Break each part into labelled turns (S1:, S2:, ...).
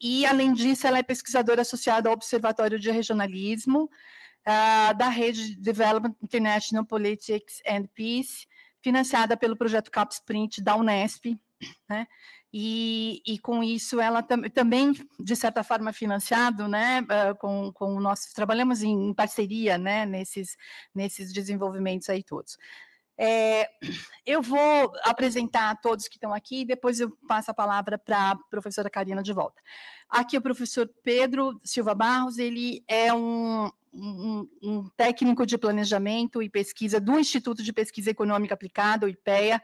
S1: E, além disso, ela é pesquisadora associada ao Observatório de Regionalismo, da Rede Development International Politics and Peace, financiada pelo projeto CapSprint da Unesp, né? E com isso ela também, de certa forma, financiado, né, com nós trabalhamos em parceria, né, nesses desenvolvimentos aí todos. Eu vou apresentar a todos que estão aqui, e depois eu passo a palavra para a professora Karina de volta. Aqui o professor Pedro Silva Barros, ele é um técnico de planejamento e pesquisa do Instituto de Pesquisa Econômica Aplicada, o IPEA,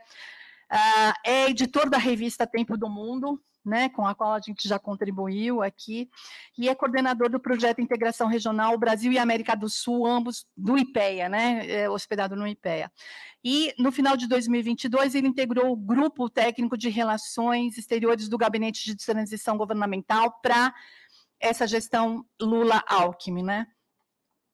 S1: é editor da revista Tempo do Mundo, né, com a qual a gente já contribuiu aqui, e é coordenador do projeto Integração Regional Brasil e América do Sul, ambos do IPEA, né, hospedado no IPEA. E, no final de 2022, ele integrou o Grupo Técnico de Relações Exteriores do Gabinete de Transição Governamental para essa gestão Lula-Alckmin, né?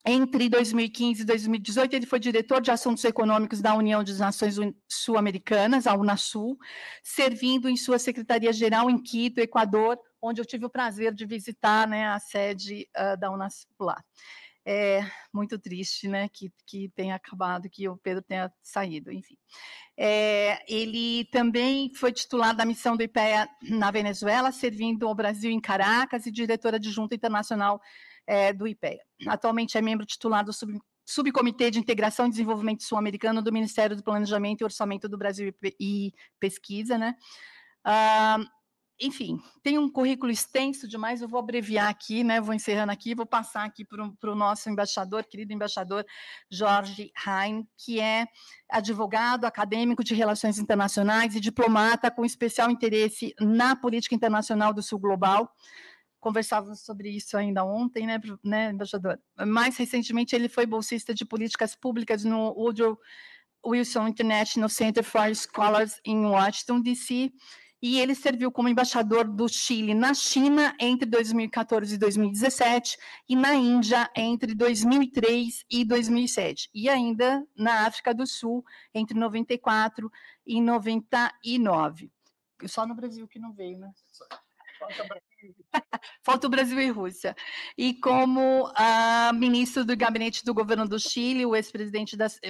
S1: Entre 2015 e 2018, ele foi diretor de Assuntos Econômicos da União das Nações Sul-Americanas, a Unasul, servindo em sua secretaria-geral em Quito, Equador, onde eu tive o prazer de visitar, né, a sede da Unasul lá. É muito triste, né, que tenha acabado, que o Pedro tenha saído, enfim. Ele também foi titular da missão do IPEA na Venezuela, servindo ao Brasil em Caracas, e diretora adjunta internacional do IPEA. Atualmente é membro titular do Subcomitê de Integração e Desenvolvimento Sul-Americano do Ministério do Planejamento e Orçamento do Brasil e Pesquisa, né? Enfim, tem um currículo extenso demais, eu vou abreviar aqui, né? Vou encerrando aqui, vou passar aqui para o nosso embaixador, querido embaixador Jorge Hein, que é advogado, acadêmico de relações internacionais e diplomata com especial interesse na política internacional do Sul Global. Conversávamos sobre isso ainda ontem, né, embaixador? Mais recentemente, ele foi bolsista de políticas públicas no Woodrow Wilson International Center for Scholars em Washington, D.C., e ele serviu como embaixador do Chile na China entre 2014 e 2017, e na Índia entre 2003 e 2007, e ainda na África do Sul entre 94 e 99. Só no Brasil que não veio, né? Falta o Brasil e Rússia. E como ministro do gabinete do governo do Chile,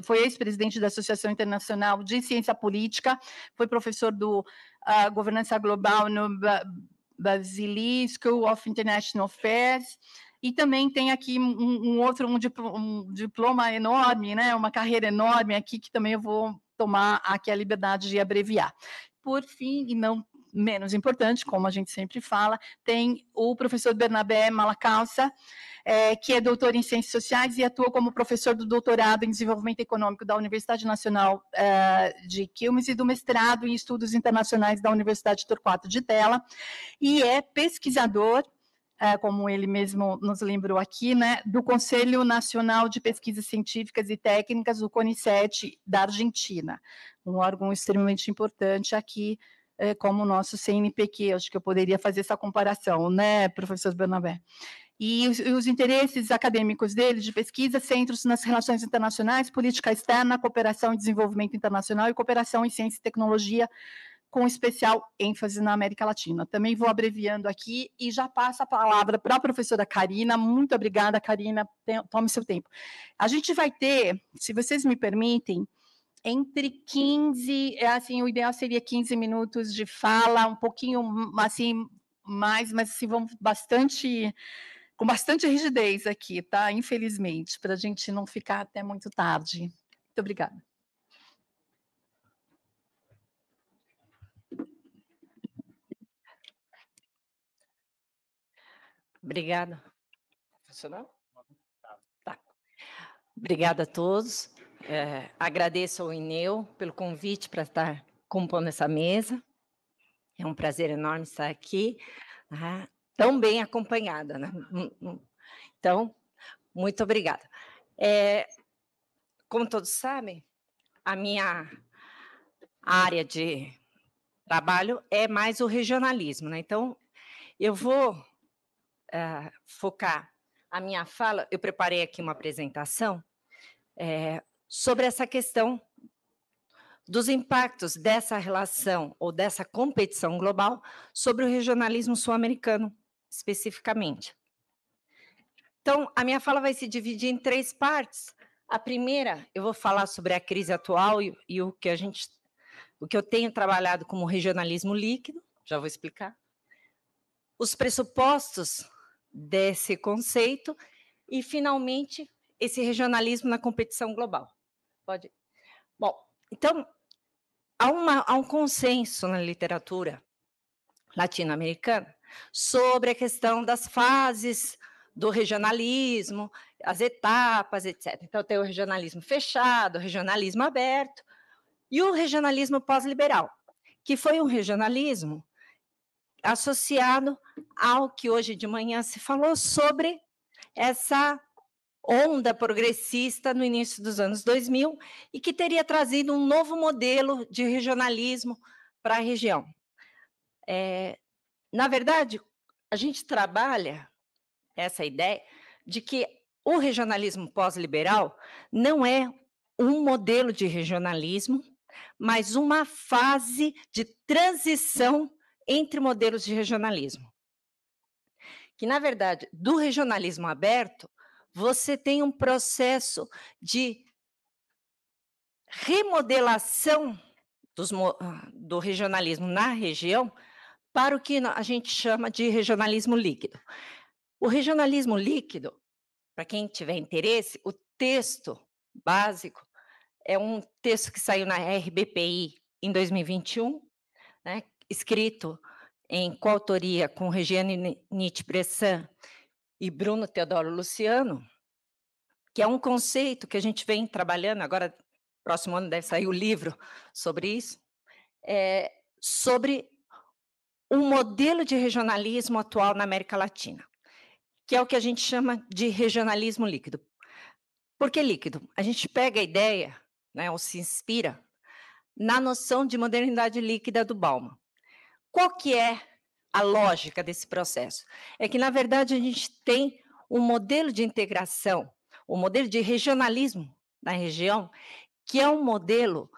S1: foi ex-presidente da Associação Internacional de Ciência Política, foi professor do Governança Global no Basili School of International Affairs, e também tem aqui um diploma enorme, né, uma carreira enorme aqui, que também eu vou tomar aqui a liberdade de abreviar. Por fim, e não menos importante, como a gente sempre fala, tem o professor Bernabé Malacalça, que é doutor em Ciências Sociais e atua como professor do doutorado em Desenvolvimento Econômico da Universidade Nacional de Quilmes e do mestrado em Estudos Internacionais da Universidade Torquato de Tella, e é pesquisador, como ele mesmo nos lembrou aqui, né, do Conselho Nacional de Pesquisas Científicas e Técnicas, o CONICET, da Argentina, um órgão extremamente importante aqui, como o nosso CNPq, acho que eu poderia fazer essa comparação, né, professor Bernabé? E os interesses acadêmicos dele, de pesquisa, centram-se nas relações internacionais, política externa, cooperação e desenvolvimento internacional e cooperação em ciência e tecnologia, com especial ênfase na América Latina. Também vou abreviando aqui e já passo a palavra para a professora Karina. Muito obrigada, Karina, tome seu tempo. A gente vai ter, se vocês me permitem, entre 15, assim, o ideal seria 15 minutos de fala, um pouquinho, assim, mais, mas assim, vamos com bastante rigidez aqui, tá? Infelizmente, para a gente não ficar até muito tarde. Muito obrigada.
S2: Obrigada. Funcionou? Tá. Obrigada a todos. Agradeço ao INEU pelo convite para estar compondo essa mesa. É um prazer enorme estar aqui, tão bem acompanhada, né? Então, muito obrigada. Como todos sabem, a minha área de trabalho é mais o regionalismo, né? Então, eu vou focar a minha fala, eu preparei aqui uma apresentação sobre essa questão dos impactos dessa relação ou dessa competição global sobre o regionalismo sul-americano, especificamente. Então, a minha fala vai se dividir em 3 partes. A primeira, eu vou falar sobre a crise atual e o que eu tenho trabalhado como regionalismo líquido, já vou explicar. Os pressupostos desse conceito e, finalmente, esse regionalismo na competição global. Pode? Bom, então, há um consenso na literatura latino-americana sobre a questão das fases do regionalismo, as etapas, etc. Então, tem o regionalismo fechado, o regionalismo aberto e o regionalismo pós-liberal, que foi um regionalismo associado ao que hoje de manhã se falou sobre essa onda progressista no início dos anos 2000 e que teria trazido um novo modelo de regionalismo para a região. Na verdade, a gente trabalha essa ideia de que o regionalismo pós-liberal não é um modelo de regionalismo, mas uma fase de transição entre modelos de regionalismo. Que, na verdade, do regionalismo aberto, você tem um processo de remodelação do regionalismo na região para o que a gente chama de regionalismo líquido. O regionalismo líquido, para quem tiver interesse, o texto básico é um texto que saiu na RBPI em 2021, né, escrito em coautoria com Regiane Nietzsche-Bressan e Bruno Teodoro Luciano, que é um conceito que a gente vem trabalhando, agora, próximo ano deve sair o livro sobre isso, sobre um modelo de regionalismo atual na América Latina, que é o que a gente chama de regionalismo líquido. Por que líquido? A gente pega a ideia, né, ou se inspira, na noção de modernidade líquida do Bauman. Qual que é a lógica desse processo? É que, na verdade, a gente tem um modelo de integração, um modelo de regionalismo na região, que é um modelo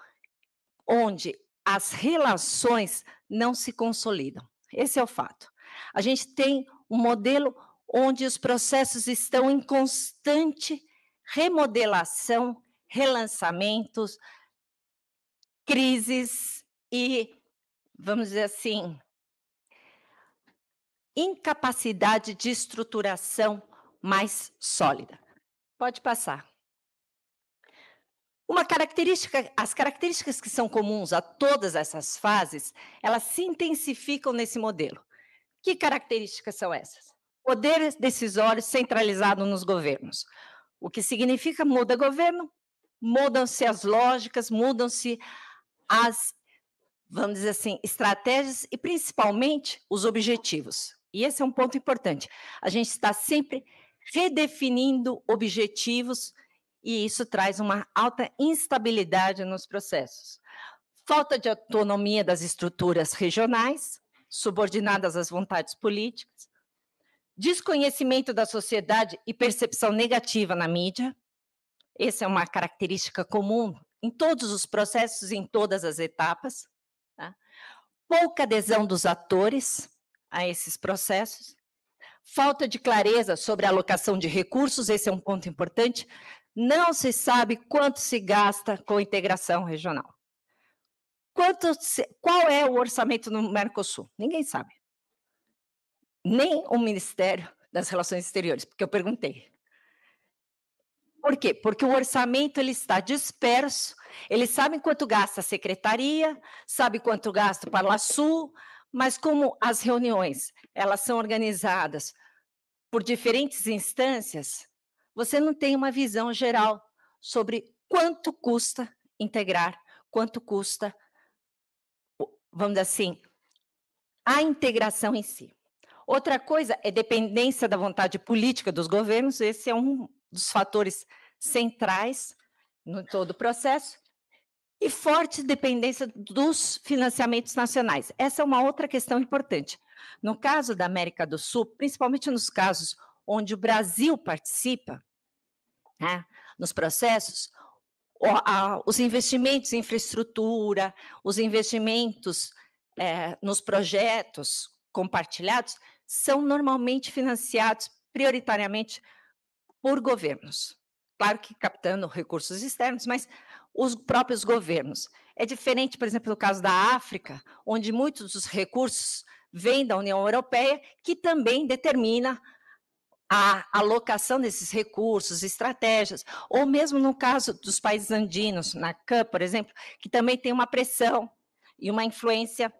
S2: onde as relações não se consolidam. Esse é o fato. A gente tem um modelo onde os processos estão em constante remodelação, relançamentos, crises e, vamos dizer assim, incapacidade de estruturação mais sólida. Pode passar. As características que são comuns a todas essas fases, elas se intensificam nesse modelo. Que características são essas? Poder decisório centralizado nos governos. O que significa muda governo, mudam-se as lógicas, mudam-se as, vamos dizer assim, estratégias e, principalmente, os objetivos. E esse é um ponto importante. A gente está sempre redefinindo objetivos e isso traz uma alta instabilidade nos processos. Falta de autonomia das estruturas regionais, subordinadas às vontades políticas, desconhecimento da sociedade e percepção negativa na mídia. Essa é uma característica comum em todos os processos, em todas as etapas. Tá? Pouca adesão dos atores a esses processos. Falta de clareza sobre a alocação de recursos, esse é um ponto importante. Não se sabe quanto se gasta com integração regional. Qual é o orçamento no Mercosul? Ninguém sabe. Nem o Ministério das Relações Exteriores, porque eu perguntei. Por quê? Porque o orçamento ele está disperso, eles sabem quanto gasta a secretaria, sabe quanto gasta o Parlasul, mas como as reuniões elas são organizadas por diferentes instâncias, você não tem uma visão geral sobre quanto custa integrar, quanto custa, vamos dizer assim, a integração em si. Outra coisa é dependência da vontade política dos governos, esse é um dos fatores centrais no todo o processo, e forte dependência dos financiamentos nacionais. Essa é uma outra questão importante. No caso da América do Sul, principalmente nos casos onde o Brasil participa, né, nos processos, os investimentos em infraestrutura, os investimentos nos projetos compartilhados, são normalmente financiados prioritariamente por governos. Claro que captando recursos externos, mas os próprios governos. É diferente, por exemplo, no caso da África, onde muitos dos recursos vêm da União Europeia, que também determina a alocação desses recursos, estratégias, ou mesmo no caso dos países andinos, na CAN, por exemplo, que também tem uma pressão e uma influência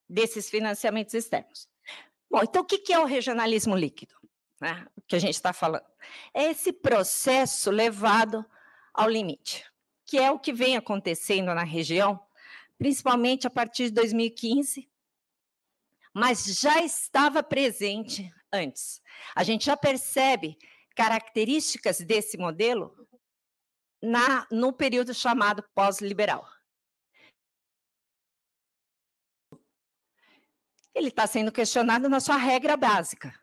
S2: desses financiamentos externos. Bom, então o que é o regionalismo líquido, né, que a gente está falando? É esse processo levado ao limite, que é o que vem acontecendo na região, principalmente a partir de 2015, mas já estava presente antes. A gente já percebe características desse modelo no período chamado pós-liberal. Ele está sendo questionado na sua regra básica,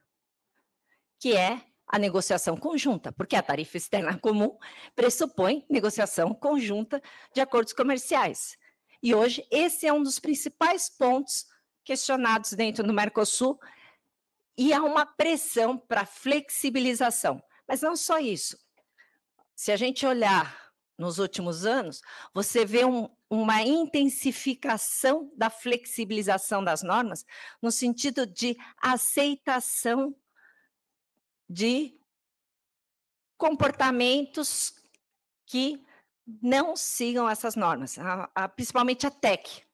S2: que é a negociação conjunta, porque a tarifa externa comum pressupõe negociação conjunta de acordos comerciais. E hoje esse é um dos principais pontos questionados dentro do Mercosul, e há uma pressão para flexibilização. Mas não só isso. Se a gente olhar nos últimos anos, você vê uma intensificação da flexibilização das normas no sentido de aceitação de comportamentos que não sigam essas normas, principalmente a TEC.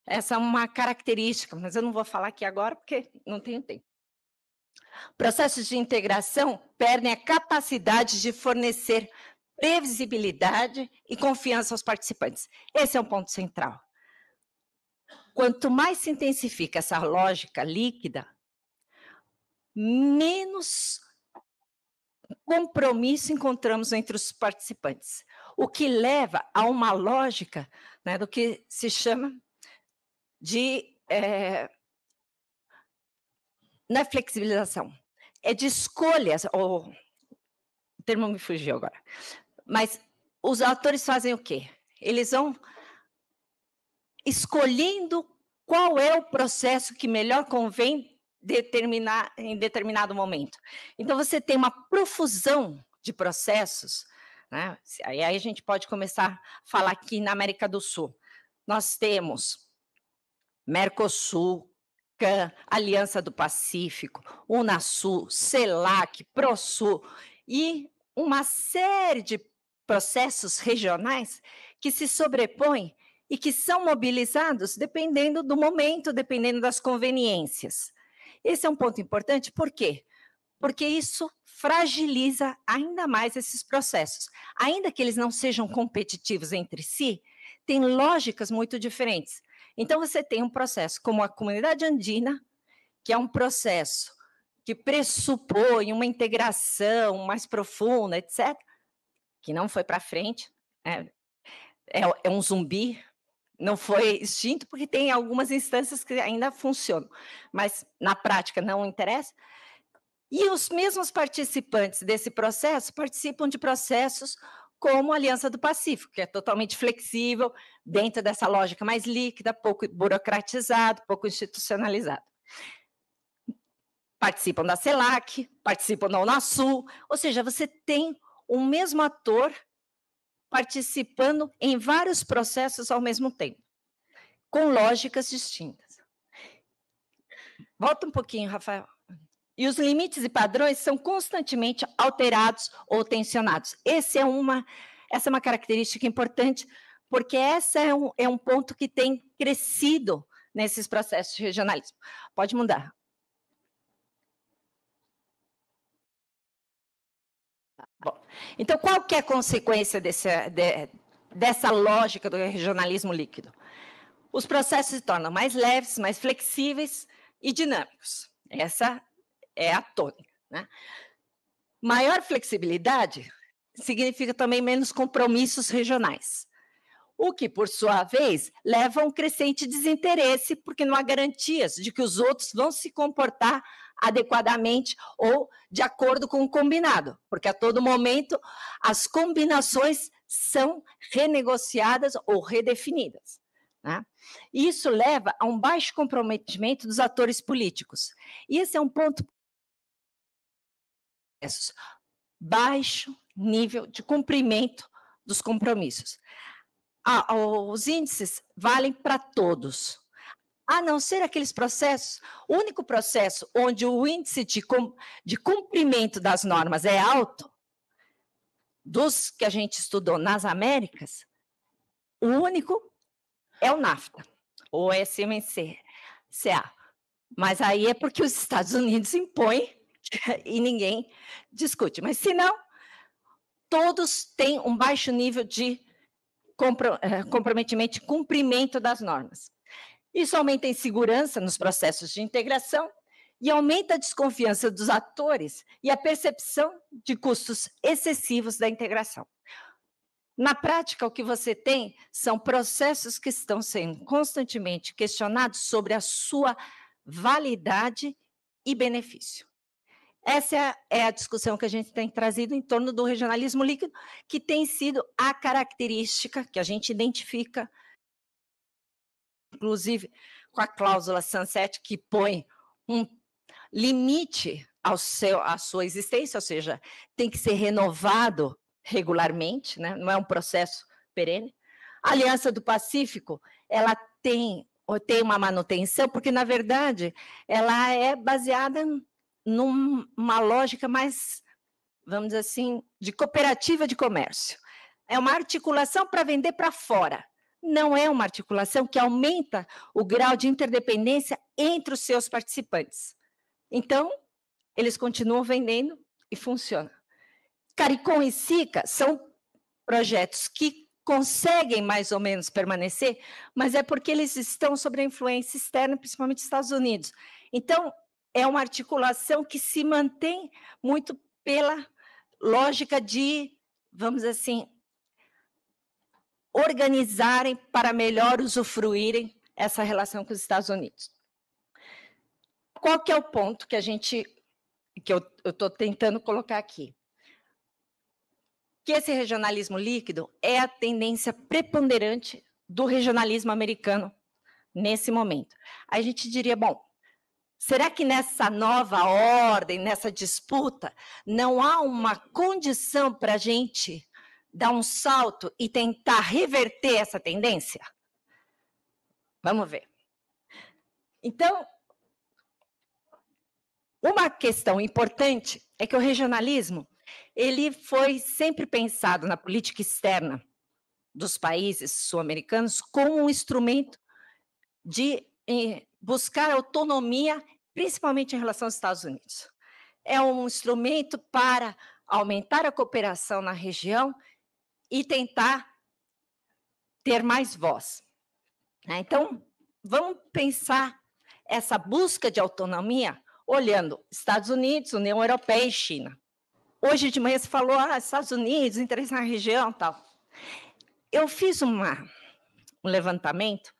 S2: Essa é uma característica, mas eu não vou falar aqui agora porque não tenho tempo. Processos de integração perdem a capacidade de fornecer previsibilidade e confiança aos participantes. Esse é um ponto central. Quanto mais se intensifica essa lógica líquida, menos compromisso encontramos entre os participantes, o que leva a uma lógica, né, do que se chama de não é flexibilização, é de escolhas, o termo me fugiu agora, mas os atores fazem o quê? Eles vão escolhendo qual é o processo que melhor convém determinar em determinado momento. Então, você tem uma profusão de processos, né? Aí a gente pode começar a falar aqui na América do Sul. Nós temos Mercosul, CAN, Aliança do Pacífico, Unasul, CELAC, ProSul e uma série de processos regionais que se sobrepõem e que são mobilizados dependendo do momento, dependendo das conveniências. Esse é um ponto importante, por quê? Porque isso fragiliza ainda mais esses processos. Ainda que eles não sejam competitivos entre si, tem lógicas muito diferentes. Então, você tem um processo como a Comunidade Andina, que é um processo que pressupõe uma integração mais profunda, etc., que não foi para frente, é um zumbi, não foi extinto, porque tem algumas instâncias que ainda funcionam, mas na prática não interessa. E os mesmos participantes desse processo participam de processos como a Aliança do Pacífico, que é totalmente flexível, dentro dessa lógica mais líquida, pouco burocratizado, pouco institucionalizado. Participam da CELAC, participam da Unasul, ou seja, você tem o mesmo ator participando em vários processos ao mesmo tempo, com lógicas distintas. Volta um pouquinho, Rafael. E os limites e padrões são constantemente alterados ou tensionados. Essa é uma característica importante, porque essa é um ponto que tem crescido nesses processos de regionalismo. Pode mudar. Bom, então, qual que é a consequência dessa lógica do regionalismo líquido? Os processos se tornam mais leves, mais flexíveis e dinâmicos. Essa é a tônica, né? Maior flexibilidade significa também menos compromissos regionais, o que, por sua vez, leva a um crescente desinteresse, porque não há garantias de que os outros vão se comportar adequadamente ou de acordo com o combinado, porque a todo momento as combinações são renegociadas ou redefinidas, né? E isso leva a um baixo comprometimento dos atores políticos. E esse é um ponto. Baixo nível de cumprimento dos compromissos. Os índices valem para todos, a não ser aqueles processos, o único processo onde o índice de cumprimento das normas é alto, dos que a gente estudou nas Américas, o único é o NAFTA, ou SMC-CA. Mas aí é porque os Estados Unidos impõem e ninguém discute. Mas, se não, todos têm um baixo nível de comprometimento e cumprimento das normas. Isso aumenta a insegurança nos processos de integração e aumenta a desconfiança dos atores e a percepção de custos excessivos da integração. Na prática, o que você tem são processos que estão sendo constantemente questionados sobre a sua validade e benefício. Essa é a discussão que a gente tem trazido em torno do regionalismo líquido, que tem sido a característica que a gente identifica, inclusive com a cláusula sunset, que põe um limite à sua existência, ou seja, tem que ser renovado regularmente, né? Não é um processo perene. A Aliança do Pacífico, ela tem uma manutenção, porque, na verdade, ela é baseada numa lógica mais, vamos dizer assim, de cooperativa de comércio. É uma articulação para vender para fora. Não é uma articulação que aumenta o grau de interdependência entre os seus participantes. Então, eles continuam vendendo e funciona. CARICOM e SICA são projetos que conseguem mais ou menos permanecer, mas é porque eles estão sob a influência externa, principalmente dos Estados Unidos. Então, é uma articulação que se mantém muito pela lógica de, vamos dizer assim, organizarem para melhor usufruírem essa relação com os Estados Unidos. Qual que é o ponto que eu estou tentando colocar aqui? Que esse regionalismo líquido é a tendência preponderante do regionalismo americano nesse momento. A gente diria, bom, será que nessa nova ordem, nessa disputa, não há uma condição para a gente dar um salto e tentar reverter essa tendência? Vamos ver. Então, uma questão importante é que o regionalismo ele foi sempre pensado na política externa dos países sul-americanos como um instrumento de buscar autonomia, principalmente em relação aos Estados Unidos. É um instrumento para aumentar a cooperação na região e tentar ter mais voz. Então, vamos pensar essa busca de autonomia olhando Estados Unidos, União Europeia e China. Hoje de manhã você falou, Estados Unidos, interesse na região e tal. Eu fiz um levantamento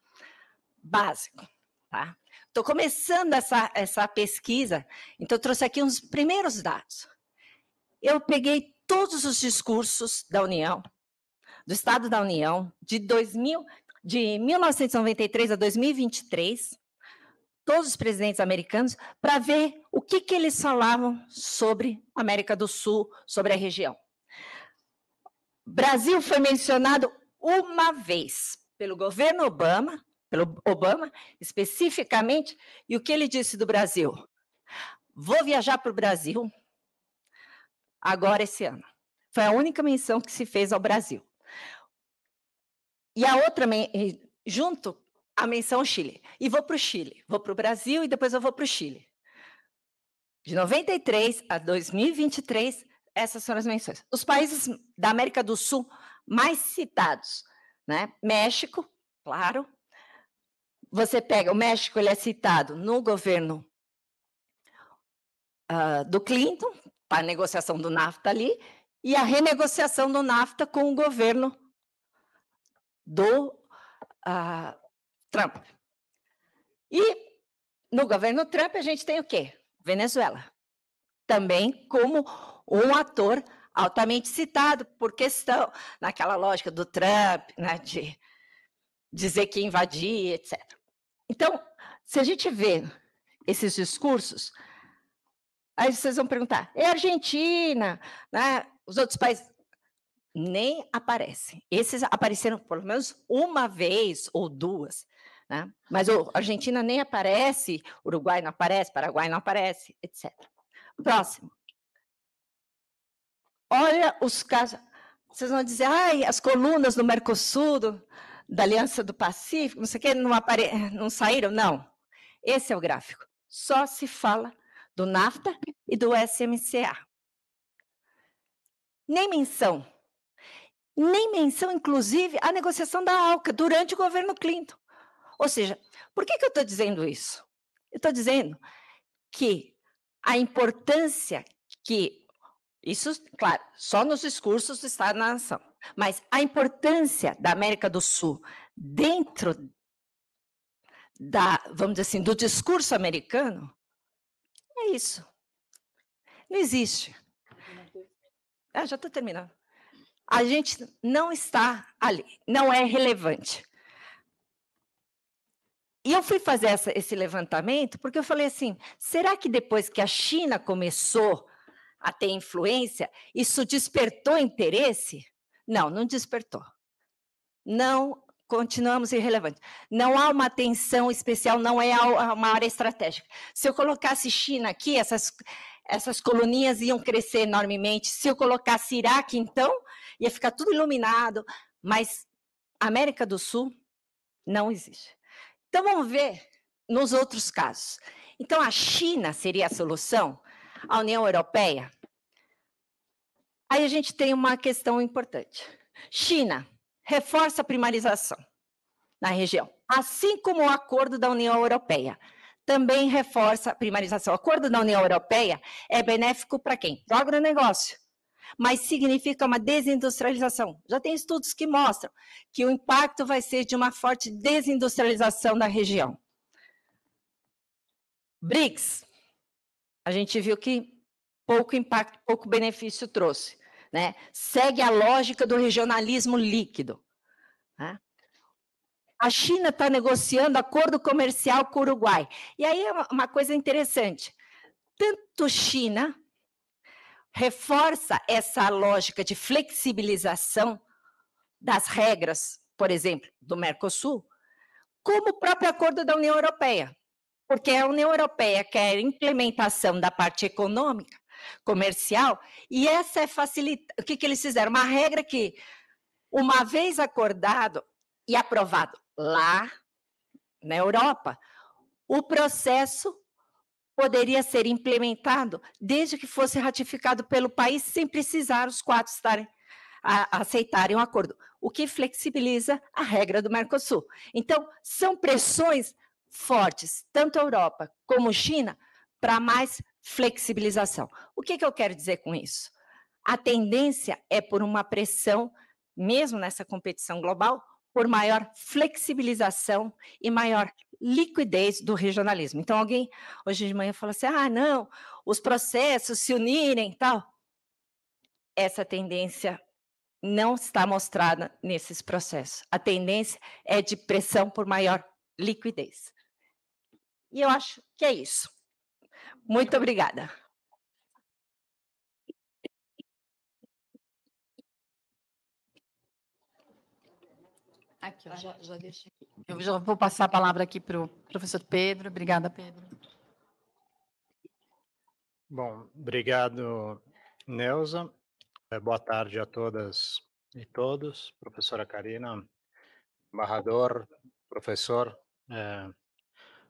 S2: básico, tá? Estou começando essa pesquisa, então eu trouxe aqui uns primeiros dados. Eu peguei todos os discursos da União, do Estado da União, de 1993 a 2023, todos os presidentes americanos, para ver o que eles falavam sobre a América do Sul, sobre a região. Brasil foi mencionado uma vez pelo governo Obama, especificamente, e o que ele disse do Brasil? Vou viajar para o Brasil agora esse ano. Foi a única menção que se fez ao Brasil. E a outra, junto, a menção ao Chile. E vou para o Chile, vou para o Brasil e depois eu vou para o Chile. De 93 a 2023, essas foram as menções. Os países da América do Sul mais citados, né? México, claro. Você pega o México, ele é citado no governo do Clinton, para a negociação do NAFTA ali, e a renegociação do NAFTA com o governo do Trump. E no governo Trump a gente tem o quê? Venezuela. Também como um ator altamente citado por questão, naquela lógica do Trump, né, de dizer que invadir, etc. Então, se a gente vê esses discursos, aí vocês vão perguntar, é Argentina, né? Os outros países nem aparecem. Esses apareceram pelo menos uma vez ou duas, né? Mas a Argentina nem aparece, Uruguai não aparece, Paraguai não aparece, etc. Próximo. Olha os casos. Vocês vão dizer, ai, as colunas do Mercosul, da Aliança do Pacífico, não sei o quê, não saíram? Não. Esse é o gráfico. Só se fala do NAFTA e do SMCA. Nem menção, inclusive, a negociação da ALCA durante o governo Clinton. Ou seja, por que eu estou dizendo isso? Eu estou dizendo que a importância que isso, claro, só nos discursos do Estado da Nação. Mas a importância da América do Sul dentro vamos dizer assim, do discurso americano, é isso. Não existe. Já estou terminando. A gente não está ali, não é relevante. E eu fui fazer esse levantamento porque eu falei assim, será que depois que a China começou a ter influência, isso despertou interesse? Não, não despertou. Não, continuamos irrelevantes. Não há uma atenção especial, não é uma área estratégica. Se eu colocasse China aqui, essas coluninhas iam crescer enormemente. Se eu colocasse Iraque, então, ia ficar tudo iluminado. Mas América do Sul não existe. Então, vamos ver nos outros casos. Então, a China seria a solução? A União Europeia? Aí a gente tem uma questão importante. China reforça a primarização na região, assim como o acordo da União Europeia. Também reforça a primarização. O acordo da União Europeia é benéfico para quem? Para o agronegócio, mas significa uma desindustrialização. Já tem estudos que mostram que o impacto vai ser de uma forte desindustrialização da região. BRICS, a gente viu que pouco impacto, pouco benefício trouxe, né? Segue a lógica do regionalismo líquido. Né? A China está negociando acordo comercial com o Uruguai. E aí é uma coisa interessante. Tanto China reforça essa lógica de flexibilização das regras, por exemplo, do Mercosul, como o próprio acordo da União Europeia. Porque a União Europeia quer implementação da parte econômica, comercial, e essa é facilitar. O que eles fizeram? Uma regra que, uma vez acordado e aprovado lá na Europa, o processo poderia ser implementado desde que fosse ratificado pelo país, sem precisar os quatro aceitarem o acordo, o que flexibiliza a regra do Mercosul. Então, são pressões fortes, tanto a Europa como a China, para mais flexibilização. O que eu quero dizer com isso? A tendência é por uma pressão, mesmo nessa competição global, por maior flexibilização e maior liquidez do regionalismo. Então, alguém hoje de manhã falou assim, não, os processos se unirem e tal. Essa tendência não está mostrada nesses processos. A tendência é de pressão por maior liquidez. E eu acho que é isso. Muito obrigada.
S1: Aqui, já deixei aqui. Eu já vou passar a palavra aqui para o professor Pedro. Obrigada, Pedro.
S3: Bom, obrigado, Neuza. Boa tarde a todas e todos. Professora Karina, embaixador, professor.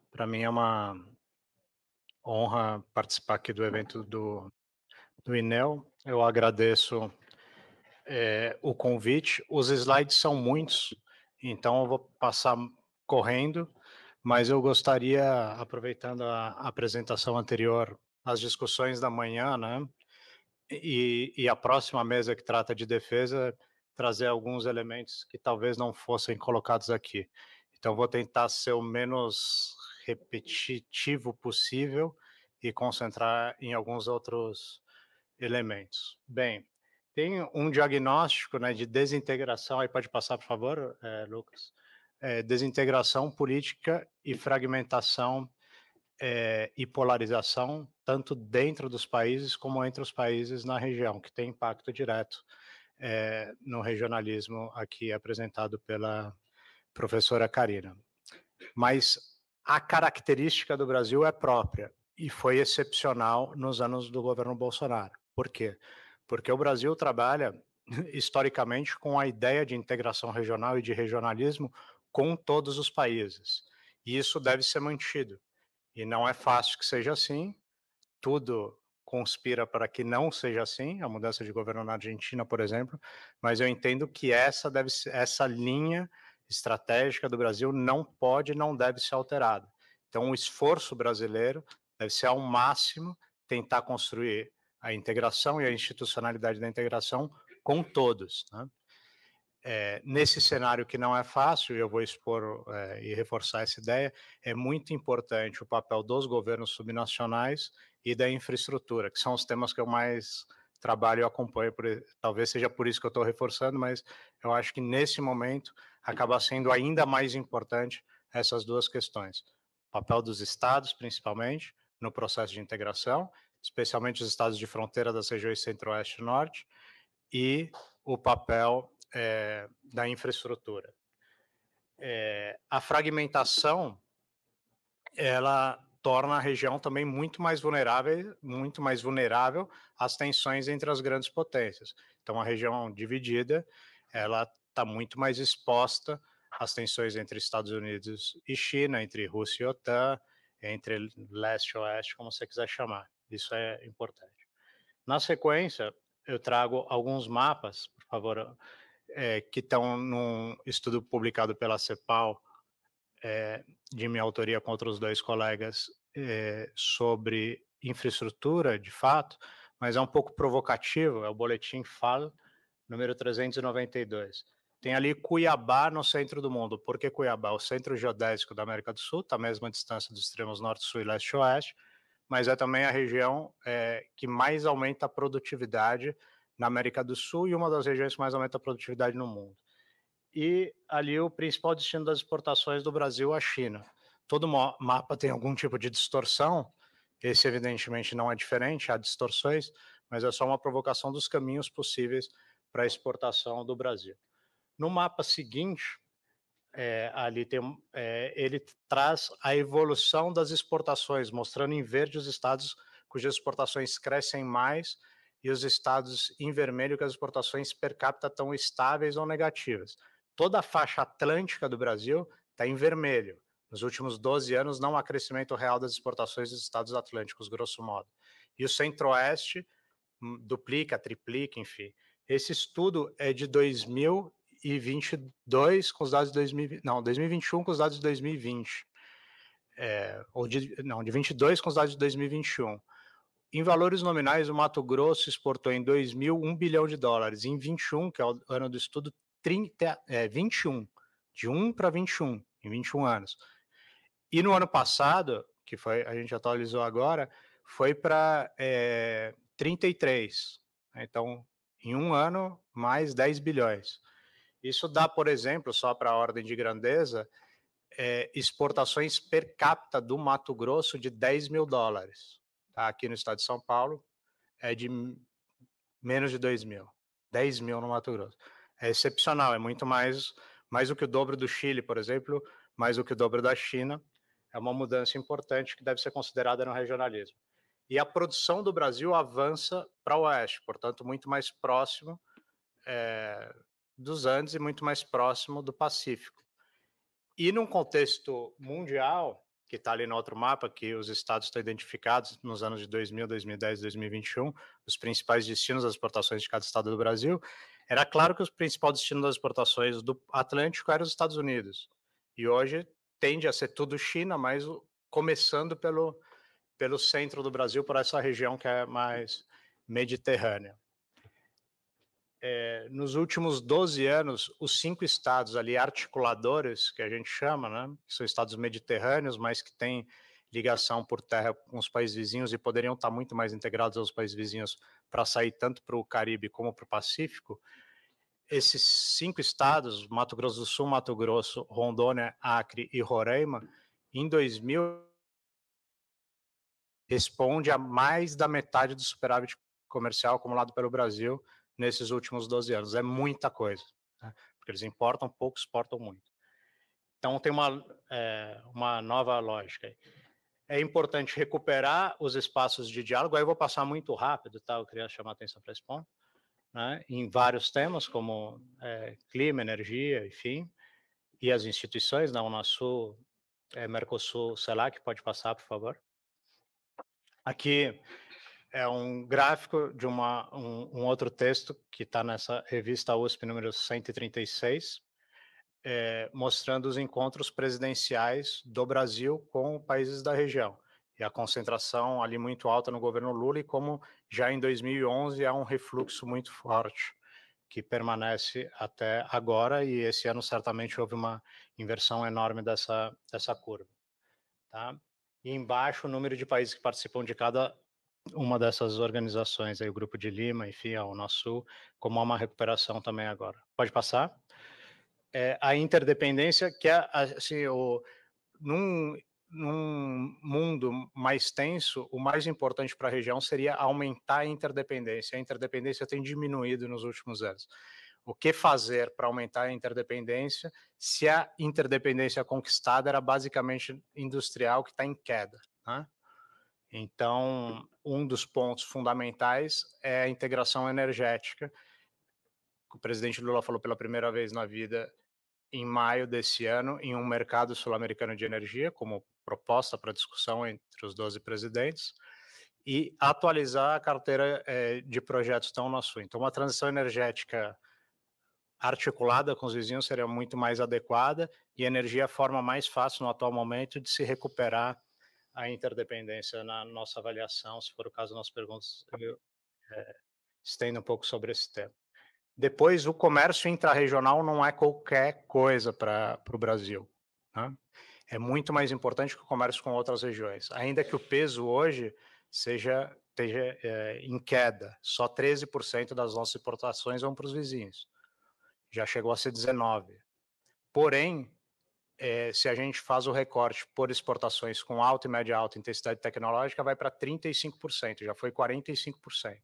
S3: Para mim é uma honra participar aqui do evento do INEL. Eu agradeço o convite. Os slides são muitos, então eu vou passar correndo, mas eu gostaria, aproveitando a apresentação anterior, as discussões da manhã, né? E a próxima mesa que trata de defesa, trazer alguns elementos que talvez não fossem colocados aqui. Então, vou tentar ser o menos repetitivo possível e concentrar em alguns outros elementos. Bem, tem um diagnóstico, né, de desintegração, aí pode passar, por favor, Lucas, desintegração política e fragmentação e polarização, tanto dentro dos países como entre os países na região, que tem impacto direto no regionalismo aqui apresentado pela professora Karina. Mas a característica do Brasil é própria e foi excepcional nos anos do governo Bolsonaro. Por quê? Porque o Brasil trabalha historicamente com a ideia de integração regional e de regionalismo com todos os países. E isso deve ser mantido. E não é fácil que seja assim, tudo conspira para que não seja assim, a mudança de governo na Argentina, por exemplo, mas eu entendo que essa linha estratégica do Brasil não pode e não deve ser alterada. Então, o esforço brasileiro deve ser ao máximo tentar construir a integração e a institucionalidade da integração com todos, né? Nesse cenário que não é fácil, eu vou expor e reforçar essa ideia, é muito importante o papel dos governos subnacionais e da infraestrutura, que são os temas que eu mais trabalho e acompanho, talvez seja por isso que eu estou reforçando, mas eu acho que nesse momento acaba sendo ainda mais importante essas duas questões. O papel dos estados, principalmente, no processo de integração, especialmente os estados de fronteira das regiões centro-oeste e norte, e o papel da infraestrutura. A fragmentação, ela torna a região também muito mais vulnerável às tensões entre as grandes potências. Então, a região dividida, ela está muito mais exposta às tensões entre Estados Unidos e China, entre Rússia e OTAN, entre leste e oeste, como você quiser chamar. Isso é importante. Na sequência, eu trago alguns mapas, por favor, que estão num estudo publicado pela CEPAL, de minha autoria com outros dois colegas, sobre infraestrutura, de fato, mas é um pouco provocativo, é o boletim FAL, número 392. Tem ali Cuiabá no centro do mundo. Por que Cuiabá? O centro geodésico da América do Sul, está à mesma distância dos extremos norte, sul e leste e oeste, mas é também a região que mais aumenta a produtividade na América do Sul e uma das regiões que mais aumenta a produtividade no mundo. E ali o principal destino das exportações do Brasil à China. Todo mapa tem algum tipo de distorção, esse evidentemente não é diferente, há distorções, mas é só uma provocação dos caminhos possíveis para a exportação do Brasil. No mapa seguinte, ali ele traz a evolução das exportações, mostrando em verde os estados cujas exportações crescem mais e os estados em vermelho que as exportações per capita estão estáveis ou negativas. Toda a faixa atlântica do Brasil está em vermelho. Nos últimos 12 anos não há crescimento real das exportações dos estados atlânticos, grosso modo. E o centro-oeste duplica, triplica, enfim. Esse estudo é de 2022 com os dados de 2020, não, 2021 com os dados de 2020. De 22 com os dados de 2021. Em valores nominais, o Mato Grosso exportou em 2000 $1 bilhão. Em 21, que é o ano do estudo, 21. De 1 para 21, em 21 anos. E no ano passado, que foi, a gente atualizou agora, foi para 33. Então, em um ano, mais 10 bilhões. Isso dá, por exemplo, só para a ordem de grandeza, exportações per capita do Mato Grosso de $10 mil. Tá? Aqui no estado de São Paulo, é de menos de 2 mil. 10 mil no Mato Grosso. É excepcional, é muito mais do que o dobro do Chile, por exemplo, mais do que o dobro da China. É uma mudança importante que deve ser considerada no regionalismo. E a produção do Brasil avança para o oeste, portanto, muito mais próximo dos Andes e muito mais próximo do Pacífico. E num contexto mundial, que está ali no outro mapa, que os estados estão identificados nos anos de 2000, 2010, 2021, os principais destinos das exportações de cada estado do Brasil, era claro que o principal destino das exportações do Atlântico era os Estados Unidos. E hoje tende a ser tudo China, mas começando pelo centro do Brasil, por essa região que é mais mediterrânea. Nos últimos 12 anos, os 5 estados ali articuladores, que a gente chama, né, que são estados mediterrâneos, mas que têm ligação por terra com os países vizinhos e poderiam estar muito mais integrados aos países vizinhos para sair tanto para o Caribe como para o Pacífico, esses 5 estados, Mato Grosso do Sul, Mato Grosso, Rondônia, Acre e Roraima, em 2000, responde a mais da metade do superávit comercial acumulado pelo Brasil nesses últimos 12 anos. É muita coisa, né? Porque eles importam pouco, exportam muito. Então, tem uma nova lógica aí. É importante recuperar os espaços de diálogo. Aí eu vou passar muito rápido, tá? Eu queria chamar a atenção para esse ponto, né? Em vários temas, como clima, energia, enfim, e as instituições, da Unasul, Mercosul, CELAC, pode passar, por favor. Aqui é um gráfico de um outro texto que está nessa revista USP número 136, mostrando os encontros presidenciais do Brasil com países da região. E a concentração ali muito alta no governo Lula, e como já em 2011 há um refluxo muito forte que permanece até agora, e esse ano certamente houve uma inversão enorme dessa curva. Tá? E embaixo o número de países que participam de cada uma dessas organizações, aí, o Grupo de Lima, enfim, a Unasul, como há uma recuperação também agora. Pode passar? A interdependência, que é, assim, num mundo mais tenso, o mais importante para a região seria aumentar a interdependência. A interdependência tem diminuído nos últimos anos. O que fazer para aumentar a interdependência, se a interdependência conquistada era basicamente industrial, que está em queda, né? Então, um dos pontos fundamentais é a integração energética. O presidente Lula falou pela primeira vez na vida em maio desse ano, em um mercado sul-americano de energia, como proposta para discussão entre os 12 presidentes, e atualizar a carteira de projetos tão no Sul. Então, uma transição energética articulada com os vizinhos seria muito mais adequada, e a energia é a forma mais fácil, no atual momento, de se recuperar a interdependência na nossa avaliação. Se for o caso, nas perguntas, eu estendo um pouco sobre esse tema. Depois, o comércio intrarregional não é qualquer coisa para o Brasil, né? É muito mais importante que o comércio com outras regiões. Ainda que o peso hoje esteja em queda, só 13% das nossas exportações vão para os vizinhos. Já chegou a ser 19%. Porém, se a gente faz o recorte por exportações com alta e média alta intensidade tecnológica, vai para 35%, já foi 45%.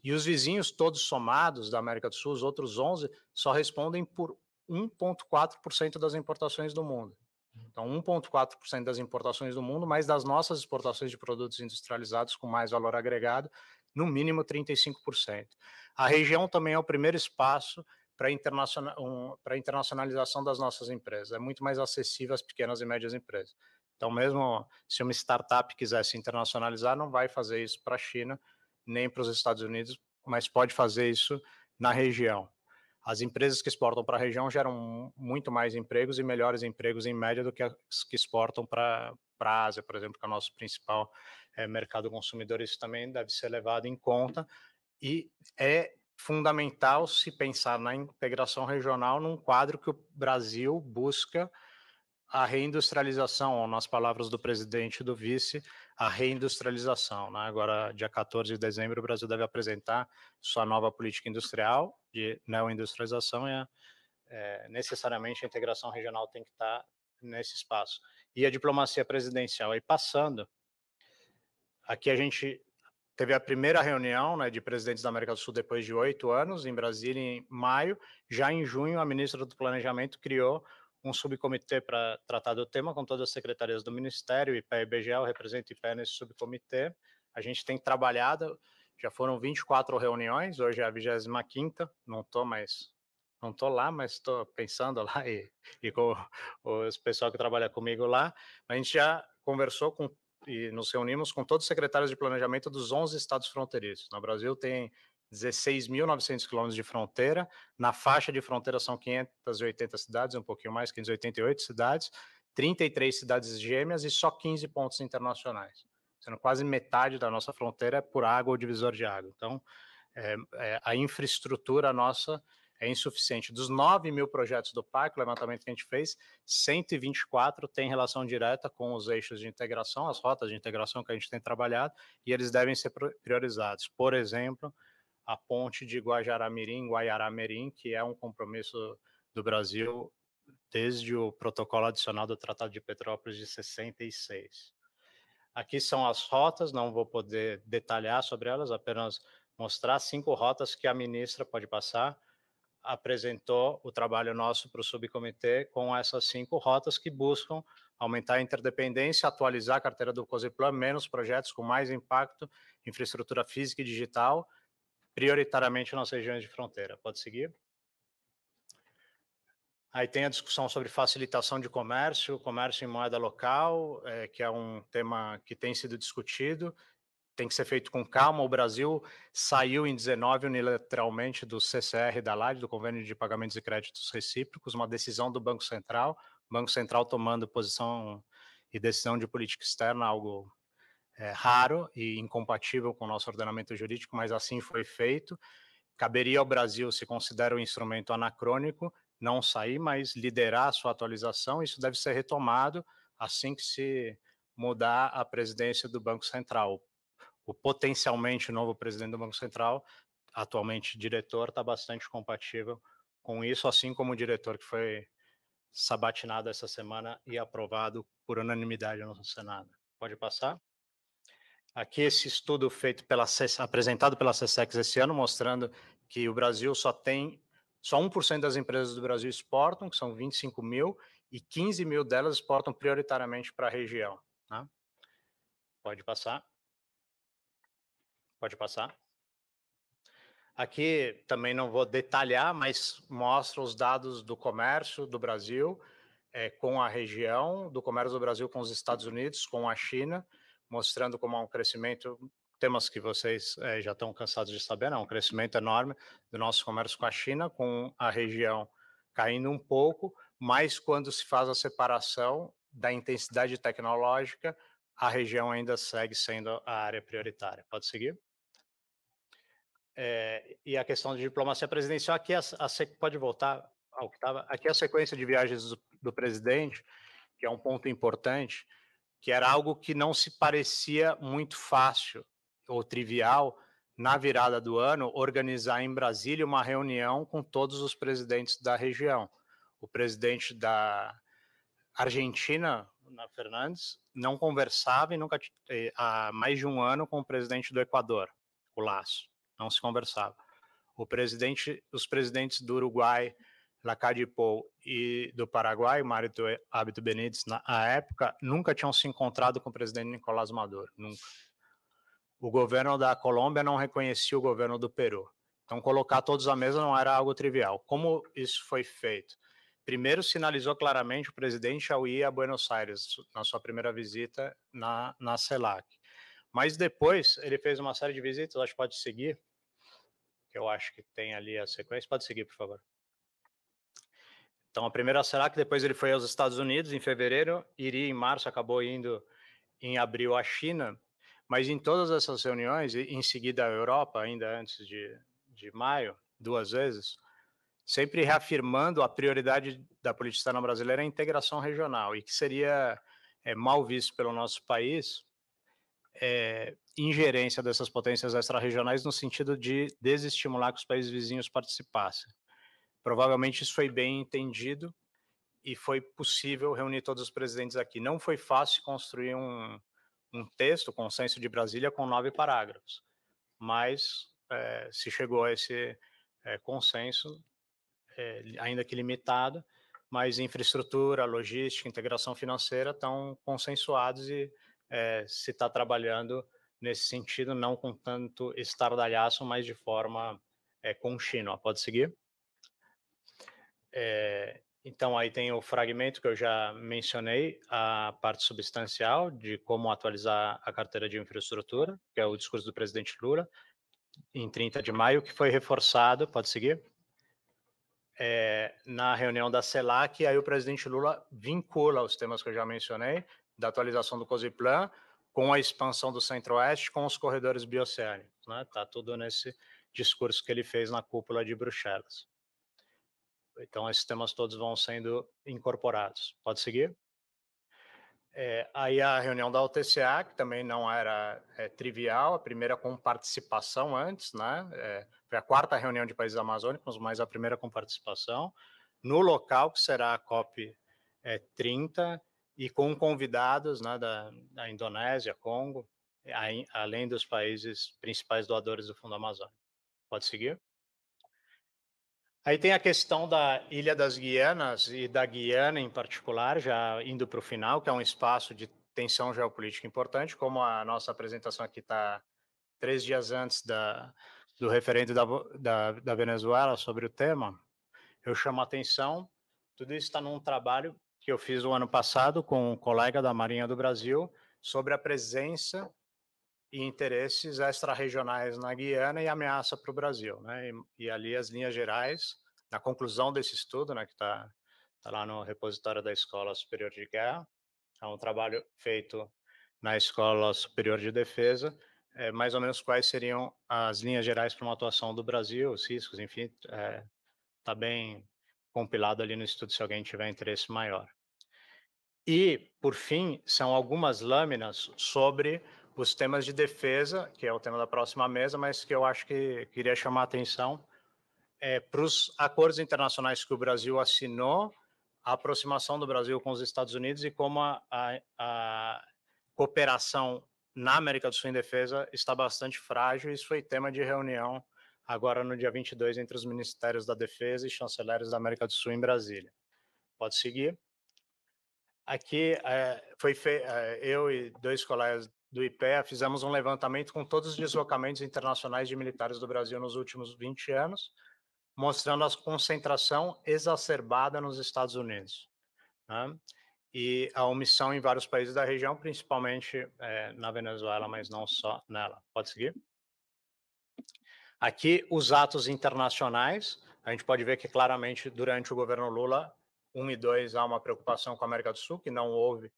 S3: E os vizinhos todos somados da América do Sul, os outros 11, só respondem por 1,4% das importações do mundo. Então, 1,4% das importações do mundo, mais das nossas exportações de produtos industrializados com mais valor agregado, no mínimo 35%. A região também é o primeiro espaço para a internacionalização das nossas empresas. É muito mais acessível às pequenas e médias empresas. Então, mesmo se uma startup quiser se internacionalizar, não vai fazer isso para a China, nem para os Estados Unidos, mas pode fazer isso na região. As empresas que exportam para a região geram muito mais empregos e melhores empregos em média do que as que exportam para a Ásia, por exemplo, que é o nosso principal mercado consumidor. Isso também deve ser levado em conta, e é fundamental se pensar na integração regional num quadro que o Brasil busca a reindustrialização, ou nas palavras do presidente e do vice, a reindustrialização, né? Agora, dia 14 de dezembro, o Brasil deve apresentar sua nova política industrial de neoindustrialização, e necessariamente a integração regional tem que estar nesse espaço. E a diplomacia presidencial. Aí, passando, aqui a gente teve a primeira reunião, né, de presidentes da América do Sul depois de 8 anos, em Brasília, em maio. Já em junho, a ministra do Planejamento criou um subcomitê para tratar do tema, com todas as secretarias do Ministério, IPE e IBGE, eu represento IPE nesse subcomitê. A gente tem trabalhado, já foram 24 reuniões, hoje é a 25ª, não estou lá, mas estou pensando lá e com os pessoal que trabalha comigo lá. A gente já conversou e nos reunimos com todos os secretários de planejamento dos 11 estados fronteiriços. No Brasil tem 16.900 quilômetros de fronteira, na faixa de fronteira são 580 cidades, um pouquinho mais, 588 cidades, 33 cidades gêmeas e só 15 pontos internacionais. Sendo quase metade da nossa fronteira é por água ou divisor de água. Então, a infraestrutura nossa é insuficiente. Dos 9.000 projetos do PAC, o levantamento que a gente fez, 124 têm relação direta com os eixos de integração, as rotas de integração que a gente tem trabalhado, e eles devem ser priorizados. Por exemplo, a ponte de Guajará-Mirim, que é um compromisso do Brasil desde o protocolo adicional do Tratado de Petrópolis de 66. Aqui são as rotas, não vou poder detalhar sobre elas, apenas mostrar 5 rotas que a ministra, pode passar, apresentou o trabalho nosso para o subcomitê com essas 5 rotas que buscam aumentar a interdependência, atualizar a carteira do COSIPLAN, menos projetos com mais impacto, infraestrutura física e digital, prioritariamente nas regiões de fronteira. Pode seguir. Aí tem a discussão sobre facilitação de comércio em moeda local, que é um tema que tem sido discutido, tem que ser feito com calma. O Brasil saiu em 19 unilateralmente do CCR da LAD, do Convênio de Pagamentos e Créditos Recíprocos, uma decisão do Banco Central tomando posição e decisão de política externa, algo raro e incompatível com o nosso ordenamento jurídico, mas assim foi feito. Caberia ao Brasil, se considera um instrumento anacrônico, não sair, mas liderar a sua atualização. Isso deve ser retomado assim que se mudar a presidência do Banco Central. O potencialmente novo presidente do Banco Central, atualmente diretor, está bastante compatível com isso, assim como o diretor que foi sabatinado essa semana e aprovado por unanimidade no Senado. Pode passar. Aqui esse estudo feito apresentado pela SESEX esse ano, mostrando que o Brasil só 1% das empresas do Brasil exportam, que são 25 mil, e 15 mil delas exportam prioritariamente para a região. Né? Pode passar. Pode passar. Aqui também não vou detalhar, mas mostra os dados do comércio do Brasil com a região, do comércio do Brasil com os Estados Unidos, com a China, mostrando como há um crescimento, temas que vocês já estão cansados de saber, não, um crescimento enorme do nosso comércio com a China, com a região caindo um pouco, mas quando se faz a separação da intensidade tecnológica, a região ainda segue sendo a área prioritária. Pode seguir? E a questão de diplomacia presidencial, aqui pode voltar ao que estava, aqui a sequência de viagens do presidente, que é um ponto importante, que era algo que não se parecia muito fácil ou trivial na virada do ano, organizar em Brasília uma reunião com todos os presidentes da região. O presidente da Argentina, Fernandes, não conversava e nunca há mais de um ano com o presidente do Equador, o Lasso, não se conversava. Os presidentes do Uruguai, Lacalle Pou, e do Paraguai, Mário Abdo Benítez, na época, nunca tinham se encontrado com o presidente Nicolás Maduro, nunca. O governo da Colômbia não reconhecia o governo do Peru. Então, colocar todos à mesa não era algo trivial. Como isso foi feito? Primeiro, sinalizou claramente o presidente ao ir a Buenos Aires, na sua primeira visita na CELAC. Mas depois, ele fez uma série de visitas, acho que pode seguir, que eu acho que tem ali a sequência. Pode seguir, por favor. Então, a primeira CELAC, depois ele foi aos Estados Unidos em fevereiro, iria em março, acabou indo em abril à China, mas em todas essas reuniões, e em seguida à Europa, ainda antes de maio, 2 vezes, sempre reafirmando a prioridade da política externa brasileira a integração regional, e que seria mal visto pelo nosso país ingerência dessas potências extra-regionais no sentido de desestimular que os países vizinhos participassem. Provavelmente isso foi bem entendido e foi possível reunir todos os presidentes aqui. Não foi fácil construir um texto, consenso de Brasília, com 9 parágrafos, mas se chegou a esse consenso, ainda que limitado, mas infraestrutura, logística, integração financeira estão consensuados e se está trabalhando nesse sentido, não com tanto estardalhaço, mas de forma contínua. Pode seguir? Então, aí tem o fragmento que eu já mencionei, a parte substancial de como atualizar a carteira de infraestrutura, que é o discurso do presidente Lula, em 30 de maio, que foi reforçado, pode seguir? Na reunião da CELAC, aí o presidente Lula vincula os temas que eu já mencionei, da atualização do COSIPLAN, com a expansão do Centro-Oeste, com os corredores bioceânicos. Né? Tá tudo nesse discurso que ele fez na cúpula de Bruxelas. Então, esses temas todos vão sendo incorporados. Pode seguir? Aí a reunião da UTCA, que também não era trivial, a primeira com participação antes, né? Foi a 4ª reunião de países amazônicos, mas a primeira com participação, no local que será a COP 30, e com convidados, né, da Indonésia, Congo, além dos países principais doadores do Fundo Amazônico. Pode seguir? Aí tem a questão da Ilha das Guianas e da Guiana em particular, já indo para o final, que é um espaço de tensão geopolítica importante, como a nossa apresentação aqui está 3 dias antes do referendo da Venezuela sobre o tema. Eu chamo a atenção, tudo isso está num trabalho que eu fiz o ano passado com um colega da Marinha do Brasil sobre a presença e interesses extra-regionais na Guiana e ameaça para o Brasil, né? E ali as linhas gerais, na conclusão desse estudo, né, que está lá no repositório da Escola Superior de Guerra, é um trabalho feito na Escola Superior de Defesa, mais ou menos quais seriam as linhas gerais para uma atuação do Brasil, os riscos, enfim, está bem compilado ali no estudo se alguém tiver interesse maior. E, por fim, são algumas lâminas sobre os temas de defesa, que é o tema da próxima mesa, mas que eu acho que queria chamar a atenção para os acordos internacionais que o Brasil assinou, a aproximação do Brasil com os Estados Unidos e como a cooperação na América do Sul em defesa está bastante frágil. Isso foi tema de reunião agora no dia 22 entre os Ministérios da Defesa e chanceleres da América do Sul em Brasília. Pode seguir. Aqui eu e 2 colegas do IPEA fizemos um levantamento com todos os deslocamentos internacionais de militares do Brasil nos últimos 20 anos, mostrando a concentração exacerbada nos Estados Unidos, né? E a omissão em vários países da região, principalmente na Venezuela, mas não só nela. Pode seguir? Aqui, os atos internacionais, a gente pode ver que claramente durante o governo Lula 1 e 2 há uma preocupação com a América do Sul, que não houve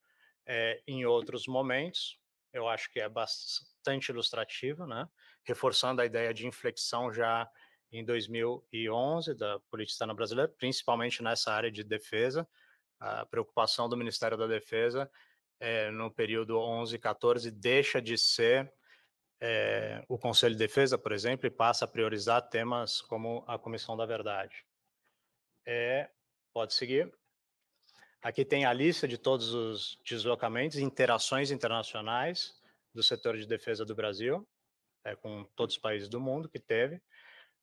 S3: em outros momentos. Eu acho que é bastante ilustrativo, né? Reforçando a ideia de inflexão já em 2011 da política externa brasileira, principalmente nessa área de defesa. A preocupação do Ministério da Defesa no período 11 e 14 deixa de ser o Conselho de Defesa, por exemplo, e passa a priorizar temas como a Comissão da Verdade. Pode seguir. Aqui tem a lista de todos os deslocamentos e interações internacionais do setor de defesa do Brasil, com todos os países do mundo que teve.